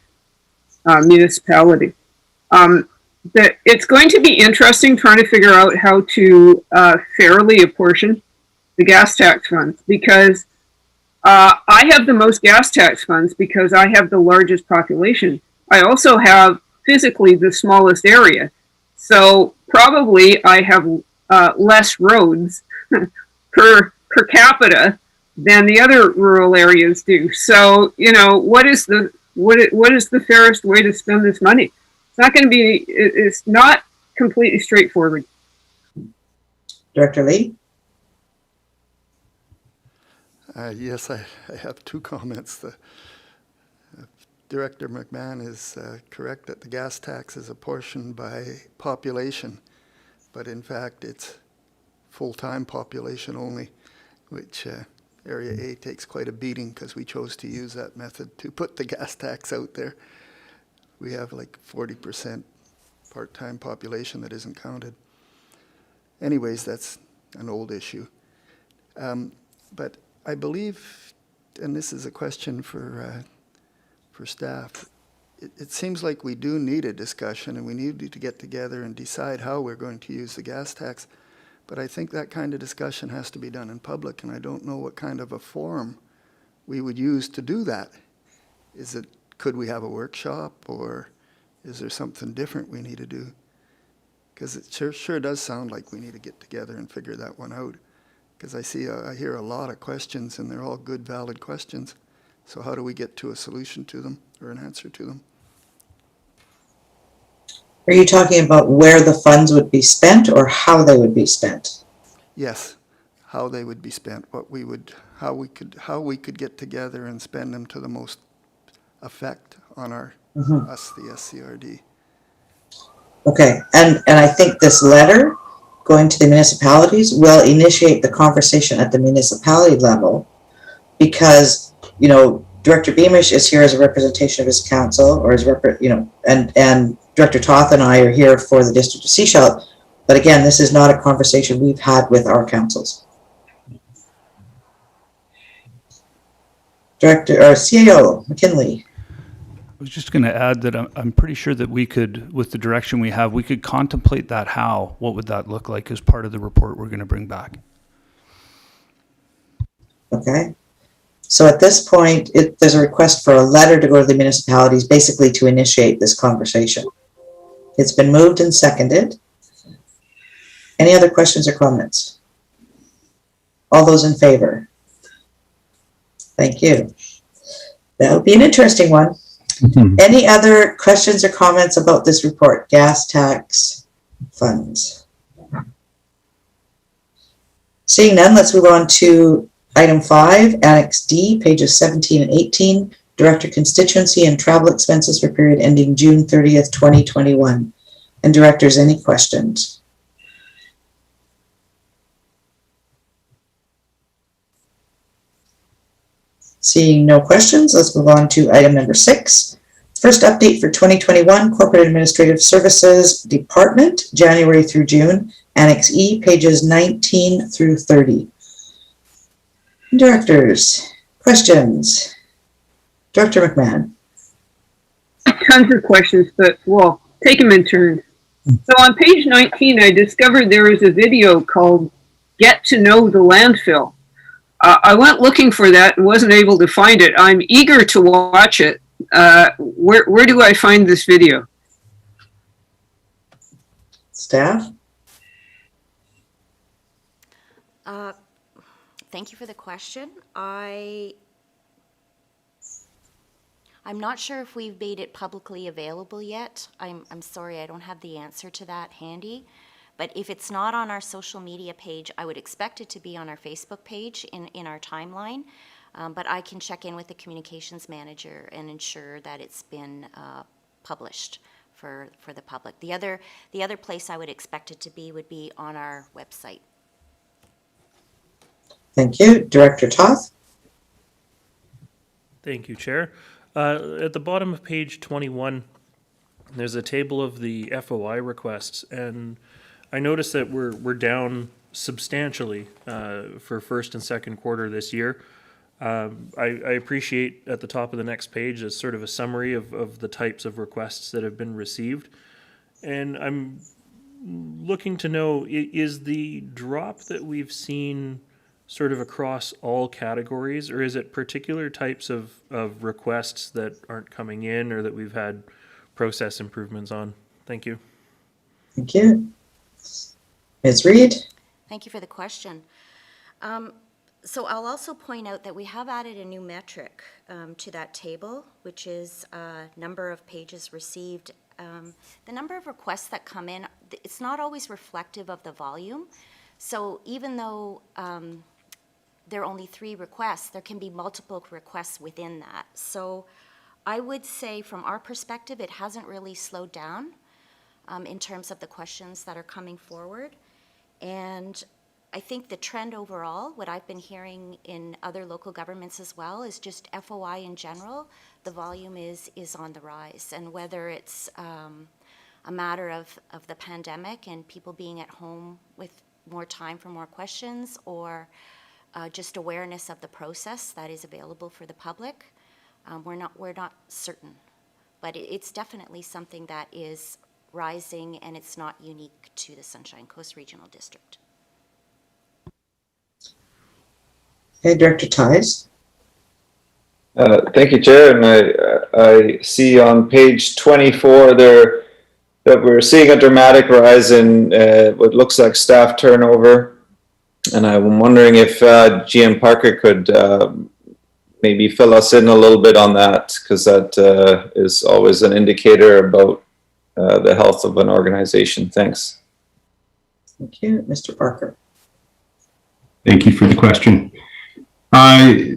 municipality. It's going to be interesting trying to figure out how to fairly apportion the gas tax funds, because I have the most gas tax funds because I have the largest population. I also have physically the smallest area. So probably I have less roads per capita than the other rural areas do. So, you know, what is the fairest way to spend this money? It's not going to be, it's not completely straightforward. Director Lee? Yes, I have two comments. Director McMahon is correct that the gas tax is apportioned by population, but in fact it's full-time population only, which Area A takes quite a beating because we chose to use that method to put the gas tax out there. We have like 40% part-time population that isn't counted. Anyways, that's an old issue. But I believe, and this is a question for staff, it seems like we do need a discussion and we need to get together and decide how we're going to use the gas tax. But I think that kind of discussion has to be done in public, and I don't know what kind of a forum we would use to do that. Could we have a workshop, or is there something different we need to do? Because it sure does sound like we need to get together and figure that one out. Because I hear a lot of questions, and they're all good, valid questions. So how do we get to a solution to them or an answer to them? Are you talking about where the funds would be spent or how they would be spent? Yes, how they would be spent, how we could get together and spend them to the most effect on us, the SCRD. Okay, and I think this letter going to the municipalities will initiate the conversation at the municipality level, because, you know, Director Beamish is here as a representation of his council, or as and Director Toth and I are here for the District of Sechelt. But again, this is not a conversation we've had with our councils. CAO McKinley. I was just going to add that I'm pretty sure that we could, with the direction we have, we could contemplate that how. What would that look like as part of the report we're going to bring back? Okay. So at this point, there's a request for a letter to go to the municipalities, basically to initiate this conversation. It's been moved and seconded. Any other questions or comments? All those in favor? Thank you. That would be an interesting one. Any other questions or comments about this report? Gas tax funds. Seeing none, let's move on to Item 5, Annex D, pages 17 and 18, Director Constituency and Travel Expenses for period ending June 30th, 2021. And Directors, any questions? Seeing no questions, let's move on to item number 6. First update for 2021, Corporate Administrative Services Department, January through June, Annex E, pages 19 through 30. Directors, questions? Director McMahon. Tons of questions, but we'll take them in turn. So on page 19, I discovered there is a video called Get to Know the Landfill. I went looking for that and wasn't able to find it. I'm eager to watch it. Where do I find this video? Staff? Thank you for the question. I'm not sure if we've made it publicly available yet. I'm sorry, I don't have the answer to that handy. But if it's not on our social media page, I would expect it to be on our Facebook page in our timeline. But I can check in with the communications manager and ensure that it's been published for the public. The other place I would expect it to be would be on our website. Thank you. Director Toth? Thank you, Chair. At the bottom of page 21, there's a table of the FOI requests, and I noticed that we're down substantially for first and second quarter this year. I appreciate at the top of the next page is sort of a summary of the types of requests that have been received. And I'm looking to know, is the drop that we've seen sort of across all categories, or is it particular types of requests that aren't coming in or that we've had process improvements on? Thank you. Thank you. Ms. Reed? Thank you for the question. So I'll also point out that we have added a new metric to that table, which is number of pages received. The number of requests that come in, it's not always reflective of the volume. So even though there are only 3 requests, there can be multiple requests within that. So I would say from our perspective, it hasn't really slowed down in terms of the questions that are coming forward. And I think the trend overall, what I've been hearing in other local governments as well, is just FOI in general, the volume is on the rise. And whether it's a matter of the pandemic and people being at home with more time for more questions, or just awareness of the process that is available for the public, we're not certain. But it's definitely something that is rising, and it's not unique to the Sunshine Coast Regional District. Okay, Director Ties? Thank you, Chair. And I see on page 24 there that we're seeing a dramatic rise in what looks like staff turnover. And I'm wondering if GM Parker could maybe fill us in a little bit on that, because that is always an indicator about the health of an organization. Thanks. Thank you. Mr. Parker? Thank you for the question.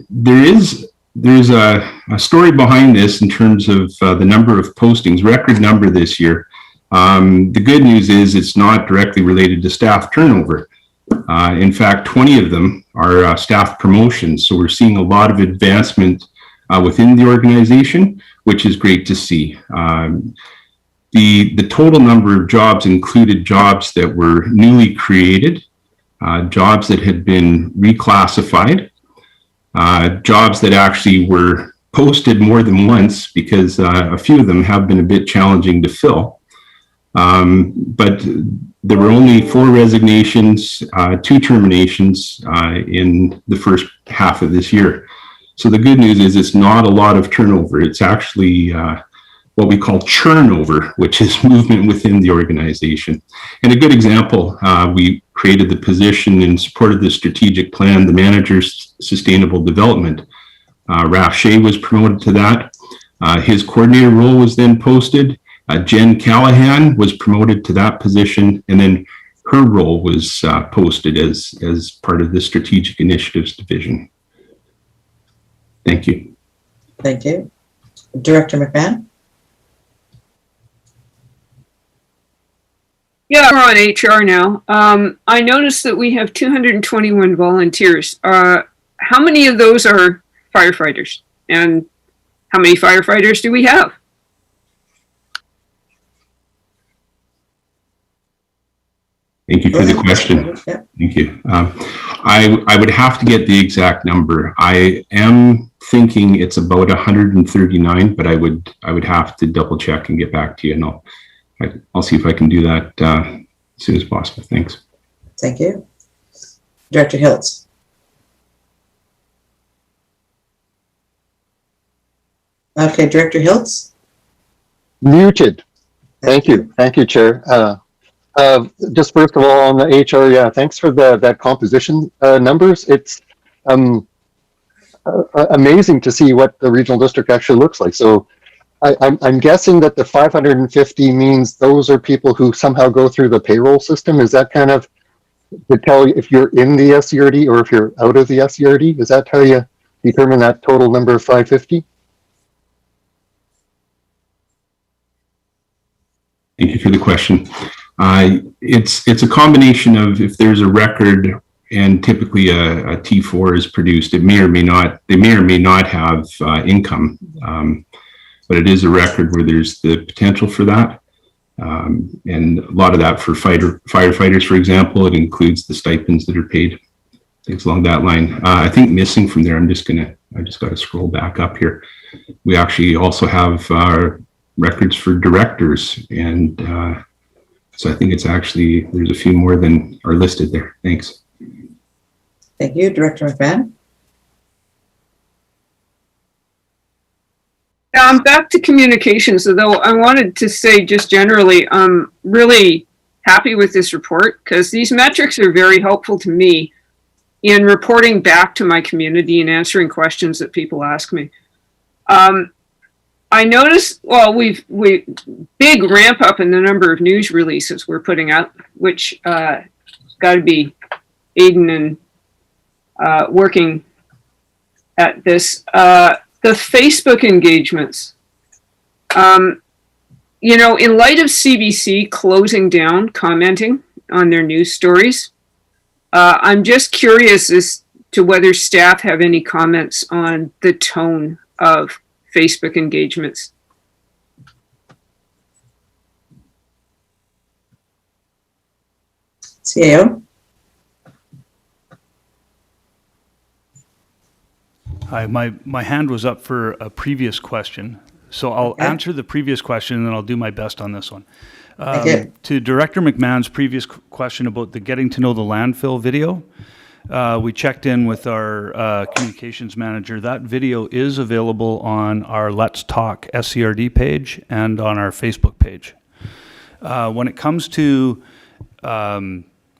There's a story behind this in terms of the number of postings, record number this year. The good news is it's not directly related to staff turnover. In fact, 20 of them are staff promotions. So we're seeing a lot of advancement within the organization, which is great to see. The total number of jobs included jobs that were newly created, jobs that had been reclassified, jobs that actually were posted more than once, because a few of them have been a bit challenging to fill. But there were only 4 resignations, 2 terminations in the first half of this year. So the good news is it's not a lot of turnover. It's actually what we call churnover, which is movement within the organization. And a good example, we created the position in support of the strategic plan, the manager's sustainable development. Raf Shea was promoted to that. His coordinator role was then posted. Jen Callahan was promoted to that position, and then her role was posted as part of the strategic initiatives division. Thank you. Thank you. Director McMahon? Yeah, we're on HR now. I noticed that we have 221 volunteers. How many of those are firefighters? And how many firefighters do we have? Thank you for the question. Thank you. I would have to get the exact number. I am thinking it's about 139, but I would have to double check and get back to you, and I'll see if I can do that as soon as possible. Thanks. Thank you. Director Hiltz? Okay, Director Hiltz? Muted. Thank you. Thank you, Chair. Just first of all, on the HR, yeah, thanks for that composition numbers. It's amazing to see what the regional district actually looks like. So I'm guessing that the 550 means those are people who somehow go through the payroll system. Is that kind of to tell you if you're in the SCRD or if you're out of the SCRD? Is that how you determine that total number of 550? Thank you for the question. It's a combination of if there's a record and typically a T4 is produced, they may or may not have income, but it is a record where there's the potential for that. And a lot of that for firefighters, for example, it includes the stipends that are paid. things along that line. I think missing from there, I just got to scroll back up here. We actually also have records for directors, and so I think it's actually, there's a few more than are listed there. Thanks. Thank you, Director McMahon. Back to communications, though, I wanted to say just generally, I'm really happy with this report because these metrics are very helpful to me in reporting back to my community and answering questions that people ask me. I noticed, well, we big ramp up in the number of news releases we're putting out, which got to be Aiden and working at this. The Facebook engagements, you know, in light of CBC closing down commenting on their news stories, I'm just curious as to whether staff have any comments on the tone of Facebook engagements. CAO. Hi, my hand was up for a previous question, so I'll answer the previous question and then I'll do my best on this one. To Director McMahon's previous question about the Getting to Know the Landfill video, we checked in with our communications manager. That video is available on our Let's Talk SCRD page and on our Facebook page. When it comes to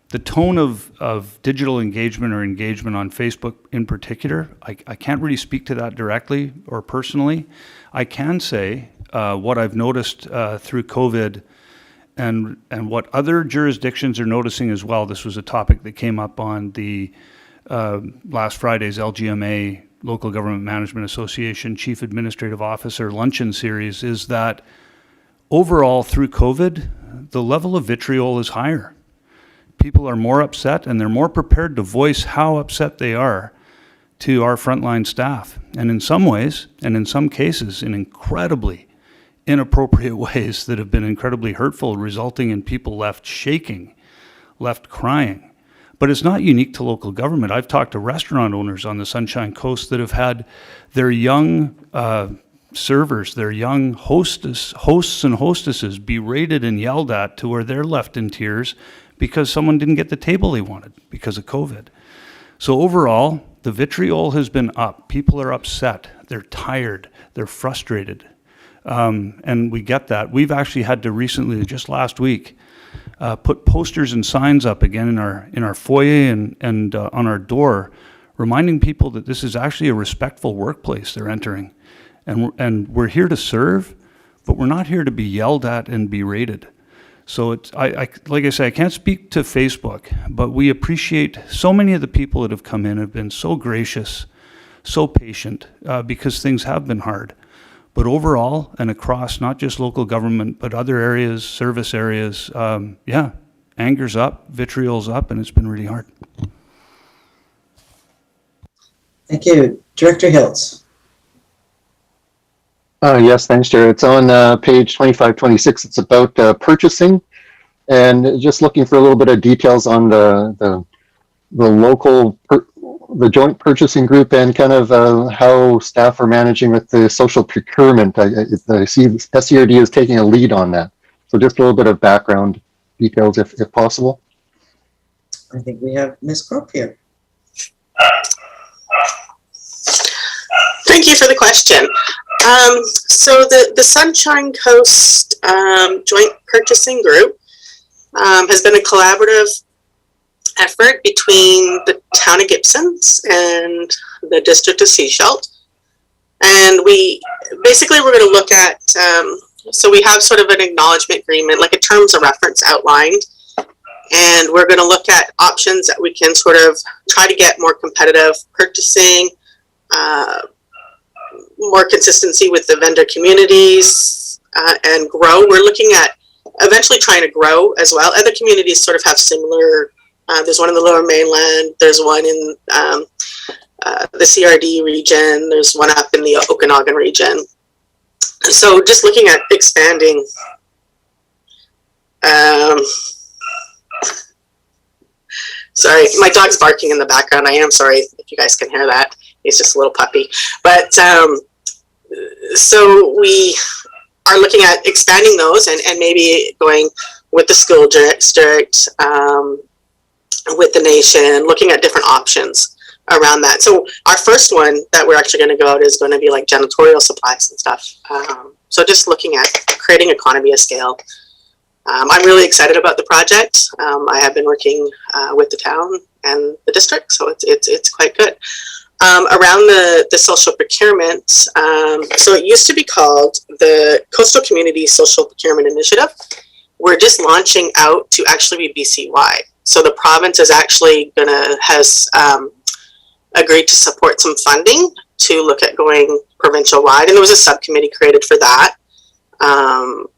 the tone of digital engagement or engagement on Facebook in particular, I can't really speak to that directly or personally. I can say what I've noticed through COVID and what other jurisdictions are noticing as well. This was a topic that came up on the last Friday's LGMA, Local Government Management Association Chief Administrative Officer Luncheon Series, is that overall through COVID, the level of vitriol is higher. People are more upset and they're more prepared to voice how upset they are to our frontline staff. And in some ways, and in some cases, in incredibly inappropriate ways that have been incredibly hurtful, resulting in people left shaking, left crying. But it's not unique to local government. I've talked to restaurant owners on the Sunshine Coast that have had their young servers, their young hosts and hostesses berated and yelled at to where they're left in tears because someone didn't get the table they wanted because of COVID. So overall, the vitriol has been up. People are upset. They're tired. They're frustrated. And we get that. We've actually had to recently, just last week, put posters and signs up again in our foyer and on our door, reminding people that this is actually a respectful workplace they're entering. And we're here to serve, but we're not here to be yelled at and berated. So it's, like I say, I can't speak to Facebook, but we appreciate so many of the people that have come in have been so gracious, so patient, because things have been hard. But overall, and across not just local government, but other areas, service areas, yeah, anger's up, vitriol's up, and it's been really hard. Thank you. Director Hills. Yes, thanks, Chair. It's on page 2526. It's about purchasing, and just looking for a little bit of details on the local, the joint purchasing group, and kind of how staff are managing with the social procurement. I see SCRD is taking a lead on that. So just a little bit of background details, if possible. I think we have Ms. Crook here. Thank you for the question. So the Sunshine Coast Joint Purchasing Group has been a collaborative effort between the town of Gibsons and the district of Sechelt. And we're going to look at, so we have sort of an acknowledgement agreement, like a terms of reference outlined. And we're going to look at options that we can sort of try to get more competitive purchasing, more consistency with the vendor communities, and grow. We're looking at eventually trying to grow as well. Other communities sort of have similar, there's one in the Lower Mainland, there's one in the CRD region, there's one up in the Okanagan region. So just looking at expanding Sorry, my dog's barking in the background. I am sorry if you guys can hear that. He's just a little puppy. But so we are looking at expanding those and maybe going with the school district, with the nation, looking at different options around that. So our first one that we're actually going to go out is going to be like janitorial supplies and stuff. So just looking at creating economy of scale. I'm really excited about the project. I have been working with the town and the district, so it's quite good. Around the social procurement, so it used to be called the Coastal Community Social Procurement Initiative. We're just launching out to actually be BC-wide. So the province is actually has agreed to support some funding to look at going provincial-wide, and there was a subcommittee created for that,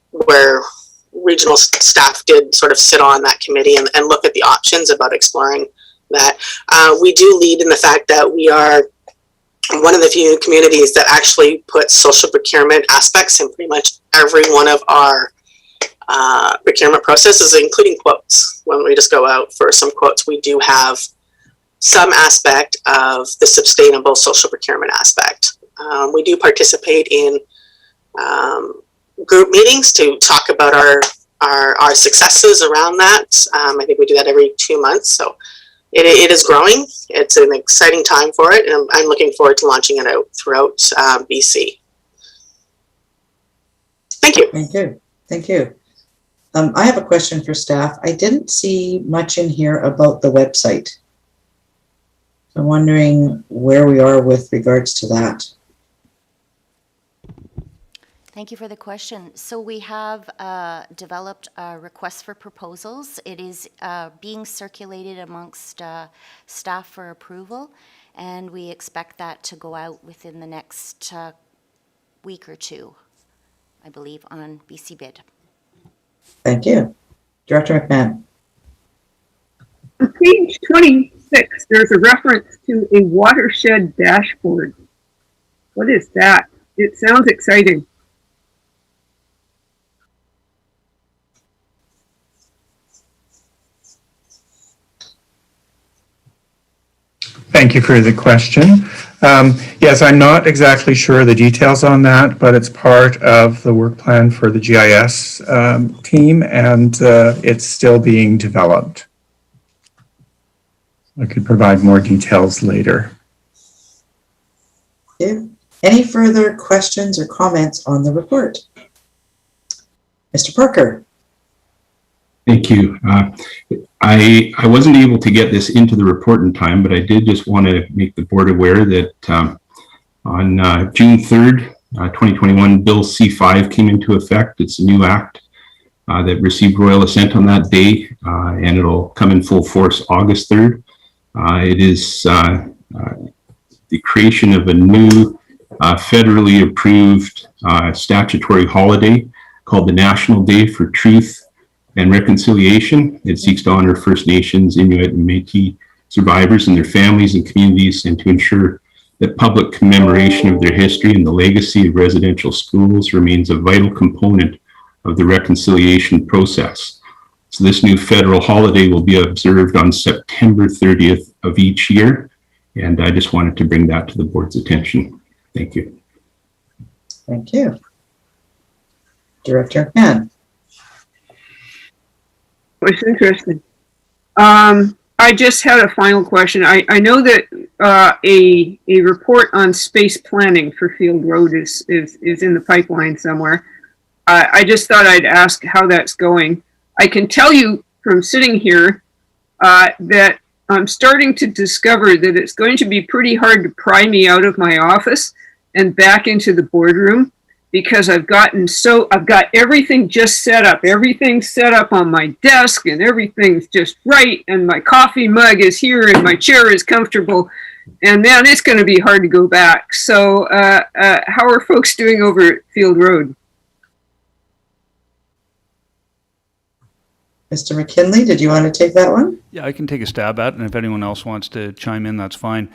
where regional staff did sort of sit on that committee and look at the options about exploring that. We do lead in the fact that we are one of the few communities that actually put social procurement aspects in pretty much every one of our procurement processes, including quotes. When we just go out for some quotes, we do have some aspect of the sustainable social procurement aspect. We do participate in group meetings to talk about our successes around that. I think we do that every 2 months. So it is growing. It's an exciting time for it, and I'm looking forward to launching it out throughout BC. Thank you. Thank you. Thank you. I have a question for staff. I didn't see much in here about the website. I'm wondering where we are with regards to that. Thank you for the question. So we have developed a request for proposals. It is being circulated amongst staff for approval, and we expect that to go out within the next week or two, I believe, on BC Bid. Thank you. Director McMahon. On page 26, there's a reference to a watershed dashboard. What is that? It sounds exciting. Thank you for the question. Yes, I'm not exactly sure the details on that, but it's part of the work plan for the GIS team, and it's still being developed. I could provide more details later. Yeah. Any further questions or comments on the report? Mr. Parker. Thank you. I wasn't able to get this into the report in time, but I did just want to make the board aware that on June 3rd, 2021, Bill C5 came into effect. It's a new act that received royal assent on that day, and it'll come in full force August 3rd. It is the creation of a new federally approved statutory holiday called the National Day for Truth and Reconciliation. It seeks to honor First Nations, Inuit, and Métis survivors and their families and communities, and to ensure that public commemoration of their history and the legacy of residential schools remains a vital component of the reconciliation process. So this new federal holiday will be observed on September 30th of each year, and I just wanted to bring that to the board's attention. Thank you. Thank you. Director McMahon. It's interesting. I just had a final question. I know that a report on space planning for Field Road is in the pipeline somewhere. I just thought I'd ask how that's going. I can tell you from sitting here that I'm starting to discover that it's going to be pretty hard to pry me out of my office and back into the boardroom, because I've got everything just set up. Everything's set up on my desk and everything's just right. And my coffee mug is here and my chair is comfortable. And man, it's going to be hard to go back. So how are folks doing over at Field Road? Mr. McKinley, did you want to take that one? Yeah, I can take a stab at it, and if anyone else wants to chime in, that's fine.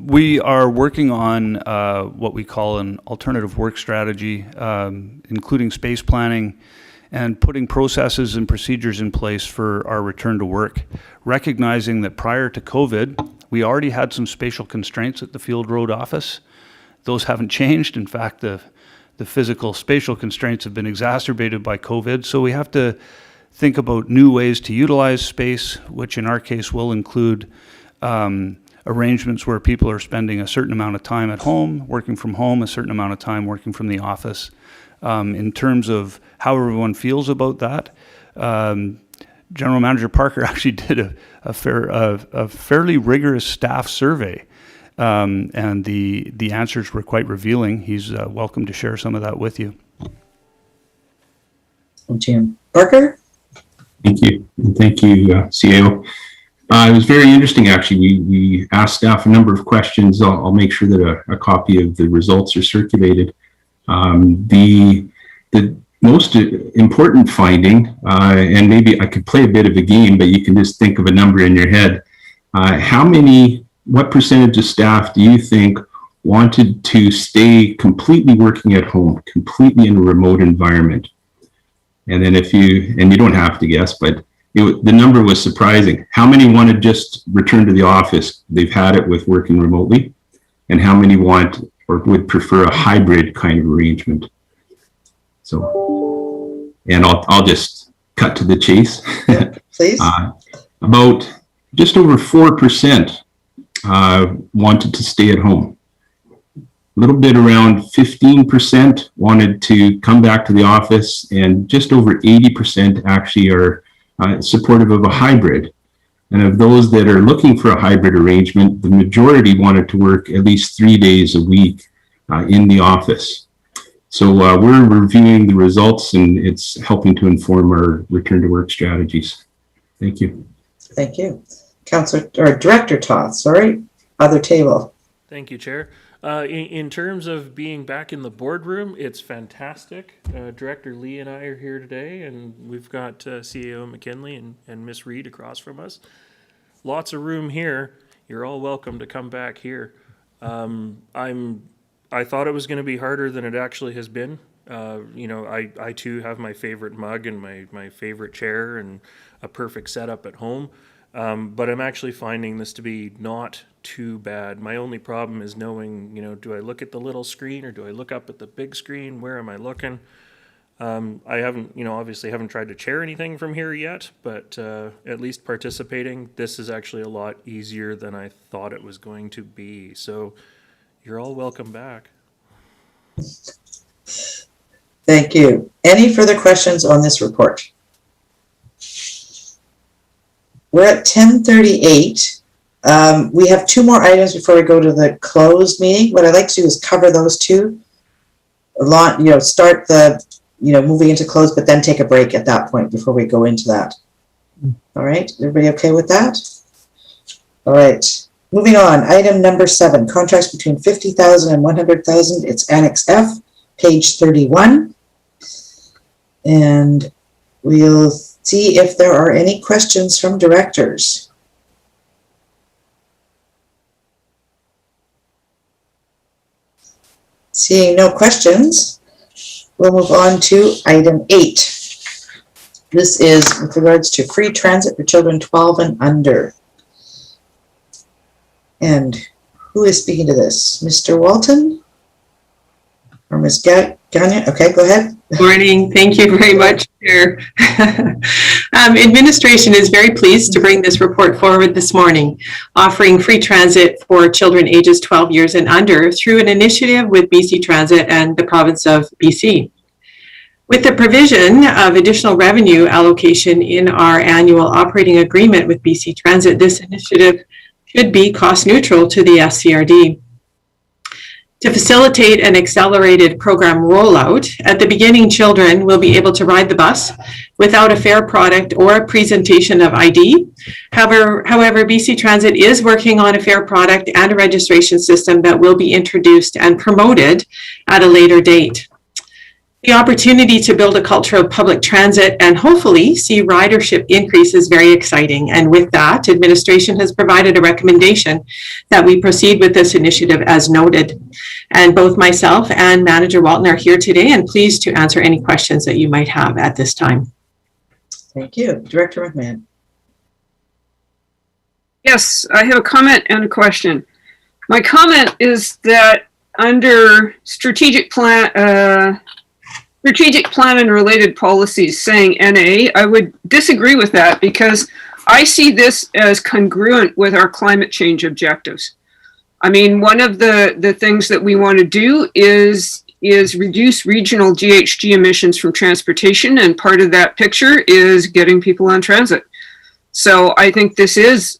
We are working on what we call an alternative work strategy, including space planning and putting processes and procedures in place for our return to work, recognizing that prior to COVID, we already had some spatial constraints at the Field Road office. Those haven't changed. In fact, the physical spatial constraints have been exacerbated by COVID. So we have to think about new ways to utilize space, which in our case will include arrangements where people are spending a certain amount of time at home, working from home, a certain amount of time working from the office. In terms of how everyone feels about that, General Manager Parker actually did a fairly rigorous staff survey, and the answers were quite revealing. He's welcome to share some of that with you. Jim Parker? Thank you. And thank you, CAO. It was very interesting, actually. We asked staff a number of questions. I'll make sure that a copy of the results are circulated. The most important finding, and maybe I could play a bit of a game, but you can just think of a number in your head. What percentage of staff do you think wanted to stay completely working at home, completely in a remote environment? And then and you don't have to guess, but the number was surprising. How many want to just return to the office? They've had it with working remotely. And how many want or would prefer a hybrid kind of arrangement? So, and I'll just cut to the chase. Please. About just over 4% wanted to stay at home. A little bit around 15% wanted to come back to the office, and just over 80% actually are supportive of a hybrid. And of those that are looking for a hybrid arrangement, the majority wanted to work at least 3 days a week in the office. So we're reviewing the results, and it's helping to inform our return to work strategies. Thank you. Thank you. Director Toth, sorry, other table. Thank you, Chair. In terms of being back in the boardroom, it's fantastic. Director Lee and I are here today, and we've got CAO McKinley and Miss Reed across from us. Lots of room here. You're all welcome to come back here. I thought it was going to be harder than it actually has been. I too have my favorite mug and my favorite chair and a perfect setup at home. But I'm actually finding this to be not too bad. My only problem is knowing, do I look at the little screen or do I look up at the big screen? Where am I looking? I haven't, obviously haven't tried to chair anything from here yet, but at least participating, this is actually a lot easier than I thought it was going to be. So you're all welcome back. Thank you. Any further questions on this report? We're at 10:38. We have two more items before we go to the closed meeting. What I'd like to do is cover those two. Start the, moving into close, but then take a break at that point before we go into that. All right, everybody okay with that? All right, moving on. Item number 7, contracts between 50,000 and 100,000. It's Annex F, page 31. And we'll see if there are any questions from directors. Seeing no questions, we'll move on to item 8. This is with regards to free transit for children 12 and under. And who is speaking to this? Mr. Walton? Or Ms. Gagne? Okay, go ahead. Morning. Thank you very much, Chair. Administration is very pleased to bring this report forward this morning, offering free transit for children ages 12 years and under through an initiative with BC Transit and the province of BC. With the provision of additional revenue allocation in our annual operating agreement with BC Transit, this initiative should be cost neutral to the FCRD. To facilitate an accelerated program rollout, at the beginning, children will be able to ride the bus without a fare product or a presentation of ID. However, BC Transit is working on a fare product and a registration system that will be introduced and promoted at a later date. The opportunity to build a culture of public transit and hopefully see ridership increase is very exciting. And with that, administration has provided a recommendation that we proceed with this initiative as noted. And both myself and Manager Walton are here today and pleased to answer any questions that you might have at this time. Thank you. Director McMahon. Yes, I have a comment and a question. My comment is that under strategic plan and related policies saying NA, I would disagree with that because I see this as congruent with our climate change objectives. I mean, one of the things that we want to do is reduce regional GHG emissions from transportation, and part of that picture is getting people on transit. So I think this is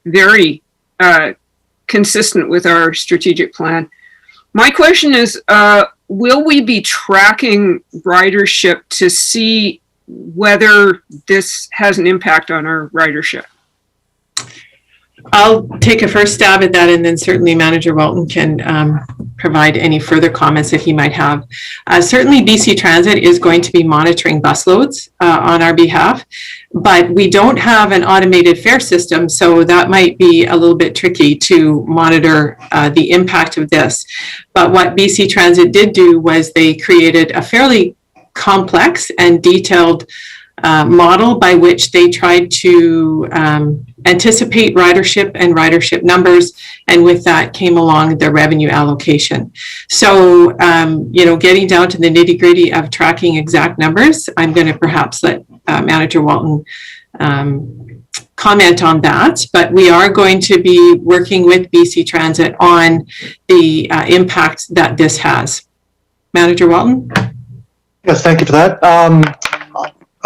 very consistent with our strategic plan. My question is, will we be tracking ridership to see whether this has an impact on our ridership? I'll take a first stab at that, and then certainly Manager Walton can provide any further comments if he might have. Certainly BC Transit is going to be monitoring bus loads on our behalf, but we don't have an automated fare system, so that might be a little bit tricky to monitor the impact of this. But what BC Transit did do was they created a fairly complex and detailed model by which they tried to anticipate ridership and ridership numbers, and with that came along the revenue allocation. So, getting down to the nitty-gritty of tracking exact numbers, I'm going to perhaps let Manager Walton comment on that, but we are going to be working with BC Transit on the impact that this has. Manager Walton? Yes, thank you for that.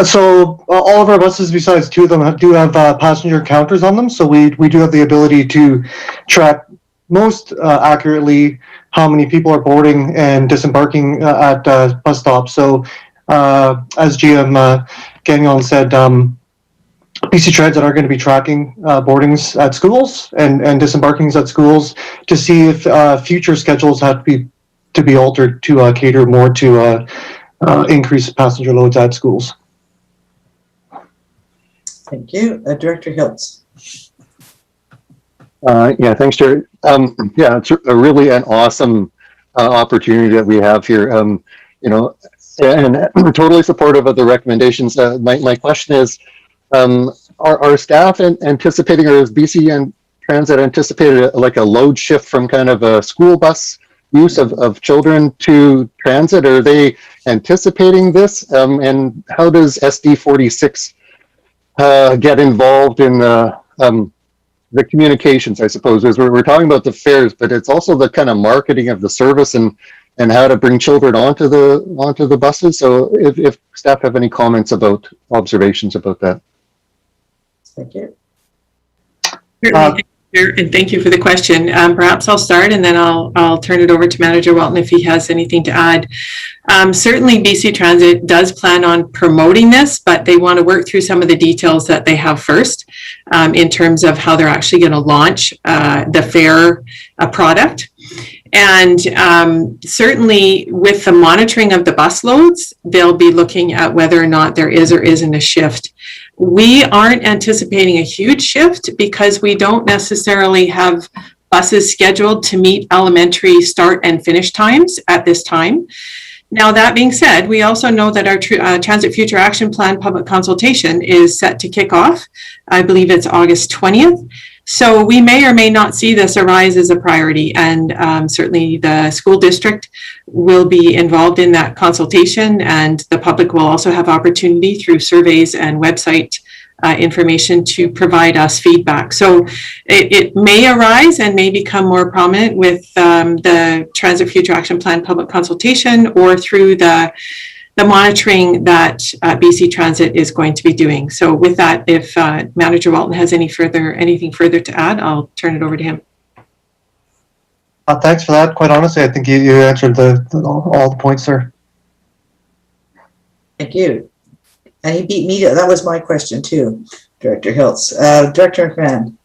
So all of our buses, besides two of them, do have passenger counters on them. So we do have the ability to track most accurately how many people are boarding and disembarking at bus stops. So as GM Gagnon said, BC Transit are going to be tracking boardings at schools and disembarkings at schools to see if future schedules have to be altered to cater more to increase passenger loads at schools. Thank you. Director Hiltz. Yeah, thanks, Chair. Yeah, it's really an awesome opportunity that we have here. And we're totally supportive of the recommendations. My question is, are staff anticipating, or is BC and Transit anticipated like a load shift from kind of a school bus use of children to transit? Are they anticipating this? And how does SD 46 get involved in the communications, I suppose? As we're talking about the fares, but it's also the kind of marketing of the service and how to bring children onto the buses. So if staff have any comments about observations about that. Thank you. And thank you for the question. Perhaps I'll start and then I'll turn it over to Manager Walton if he has anything to add. Certainly BC Transit does plan on promoting this, but they want to work through some of the details that they have first in terms of how they're actually going to launch the fare product. And certainly with the monitoring of the bus loads, they'll be looking at whether or not there is or isn't a shift. We aren't anticipating a huge shift because we don't necessarily have buses scheduled to meet elementary start and finish times at this time. Now, that being said, we also know that our Transit Future Action Plan public consultation is set to kick off. I believe it's August 20th. So we may or may not see this arise as a priority, and certainly the school district will be involved in that consultation, and the public will also have opportunity through surveys and website information to provide us feedback. So it may arise and may become more prominent with the Transit Future Action Plan public consultation or through the monitoring that BC Transit is going to be doing. So with that, if Manager Walton has anything further to add, I'll turn it over to him. Thanks for that. Quite honestly, I think you answered all the points there. Thank you. And he beat me. That was my question too, Director Hiltz. Director McMahon.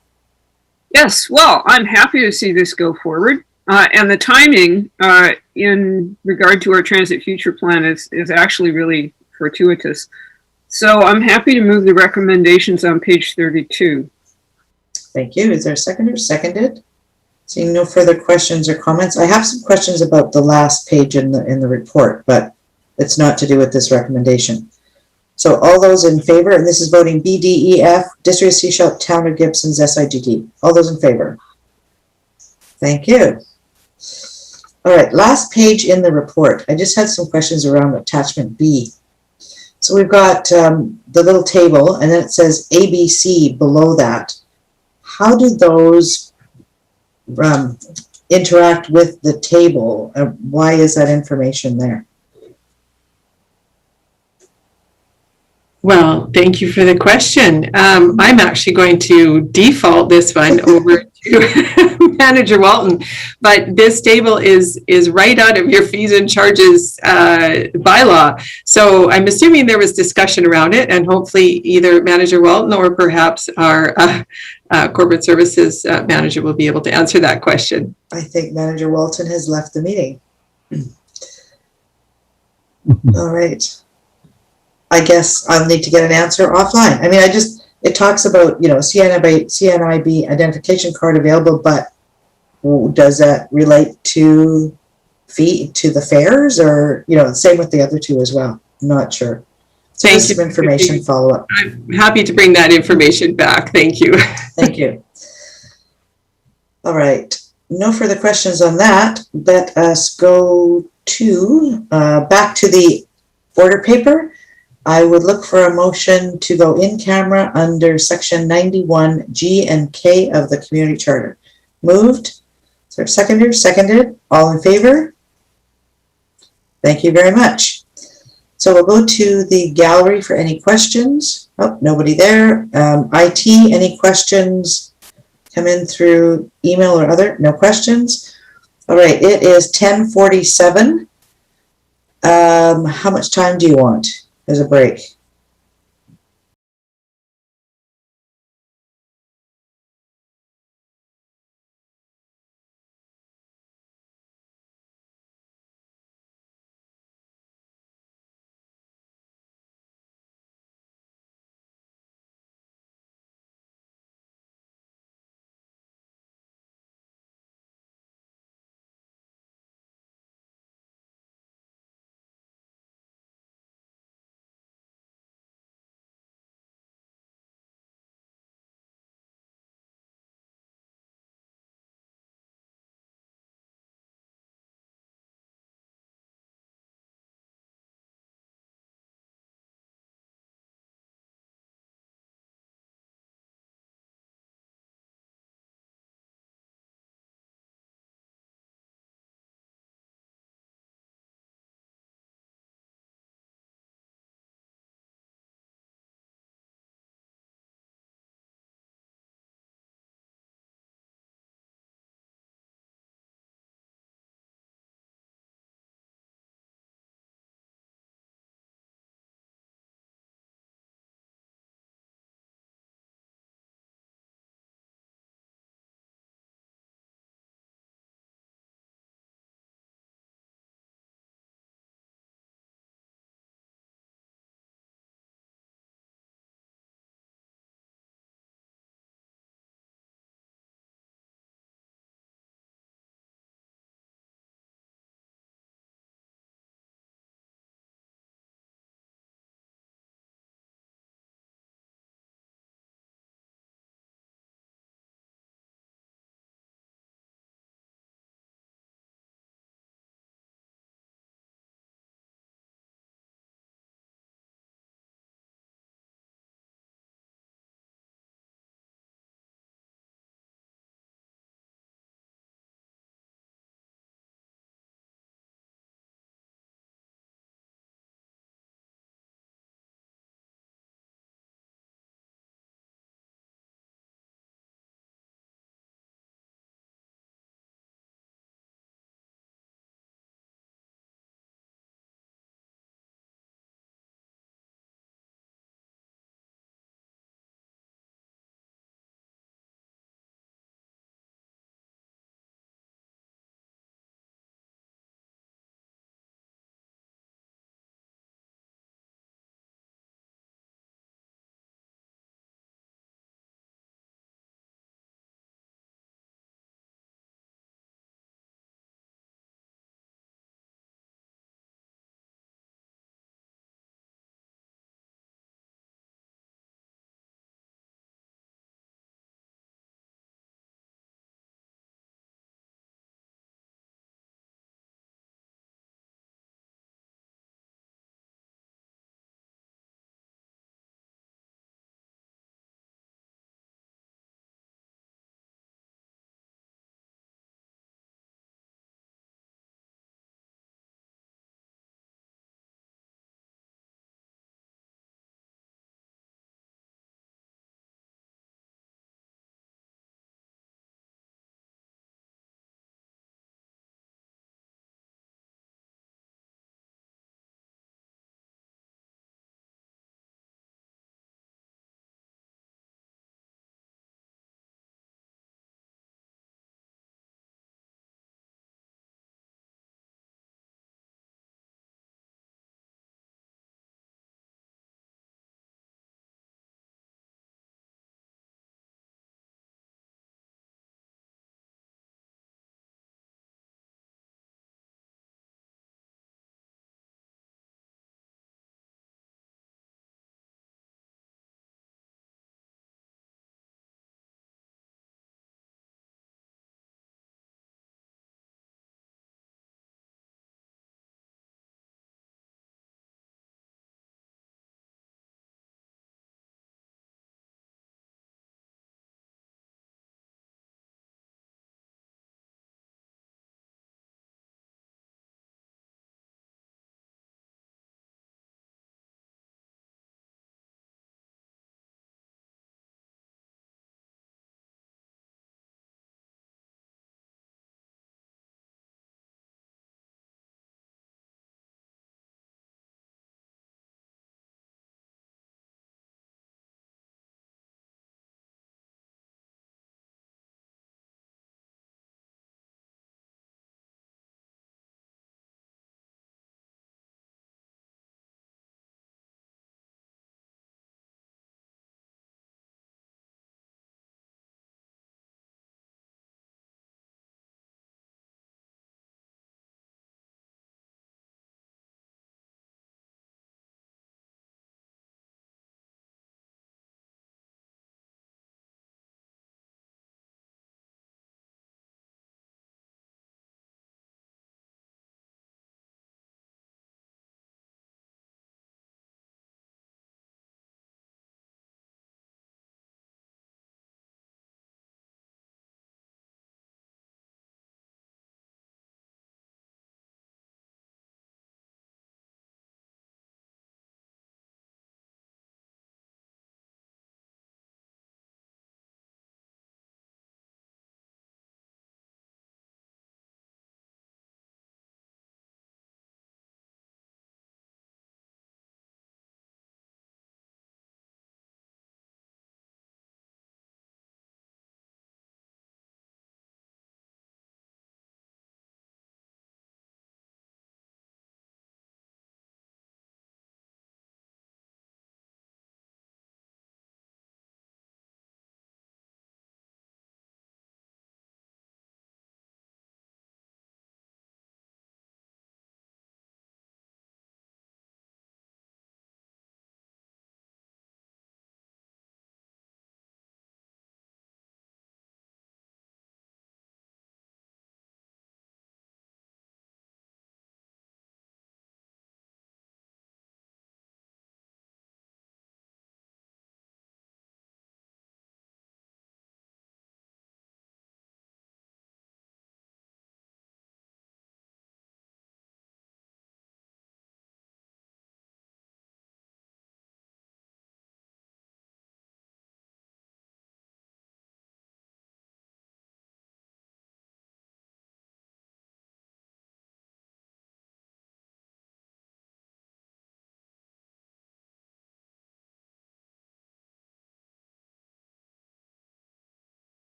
Yes, well, I'm happy to see this go forward. And the timing in regard to our transit future plan is actually really fortuitous. So I'm happy to move the recommendations on page 32. Thank you. Is there a seconder? Seconded. Seeing no further questions or comments. I have some questions about the last page in the report, but it's not to do with this recommendation. So all those in favor, and this is voting B, D, E, F, District of Sechelt, Town of Gibson's, SIGD. All those in favor? Thank you. All right, last page in the report. I just had some questions around attachment B. So we've got the little table, and then it says ABC below that. How do those interact with the table? Why is that information there? Well, thank you for the question. I'm actually going to default this one over to Manager Walton, but this table is right out of your fees and charges bylaw. So I'm assuming there was discussion around it, and hopefully either Manager Walton or perhaps our corporate services manager will be able to answer that question. I think Manager Walton has left the meeting. All right. I guess I'll need to get an answer offline. I mean, it talks about, CNIB identification card available, but does that relate to the fares, or, same with the other two as well? I'm not sure. So Thank some you. information follow up. I'm happy to bring that information back. Thank you. Thank you. All right. No further questions on that. Let us go to back to the order paper. I would look for a motion to go in camera under section 91G and K of the community charter. Moved. Is there a seconder? Seconded. All in favor? Thank you very much. So we'll go to the gallery for any questions. Oh, nobody there. IT, any questions come in through email or other? No questions. All right, it is 10:47. How much time do you want as a break?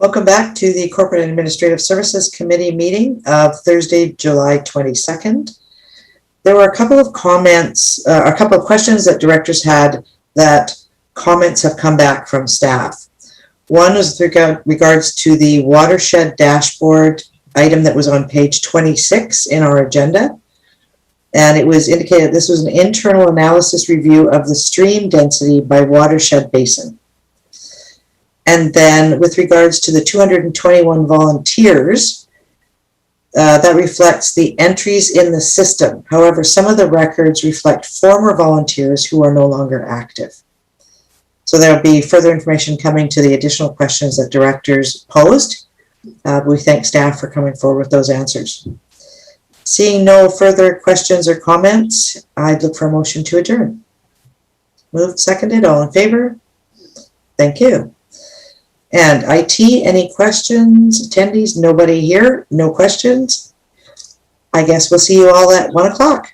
Welcome back to the Corporate and Administrative Services Committee meeting of Thursday, July 22nd. There were a couple of comments, a couple of questions that directors had that comments have come back from staff. One is with regards to the Watershed Dashboard item that was on page 26 in our agenda. And it was indicated this was an internal analysis review of the stream density by watershed basin. And then with regards to the 221 volunteers, that reflects the entries in the system. However, some of the records reflect former volunteers who are no longer active. So there'll be further information coming to the additional questions that directors posed. We thank staff for coming forward with those answers. Seeing no further questions or comments, I'd look for a motion to adjourn. Moved, seconded, all in favor? Thank you. And IT, any questions? Attendees, nobody here, no questions. I guess we'll see you all at 1 o'clock.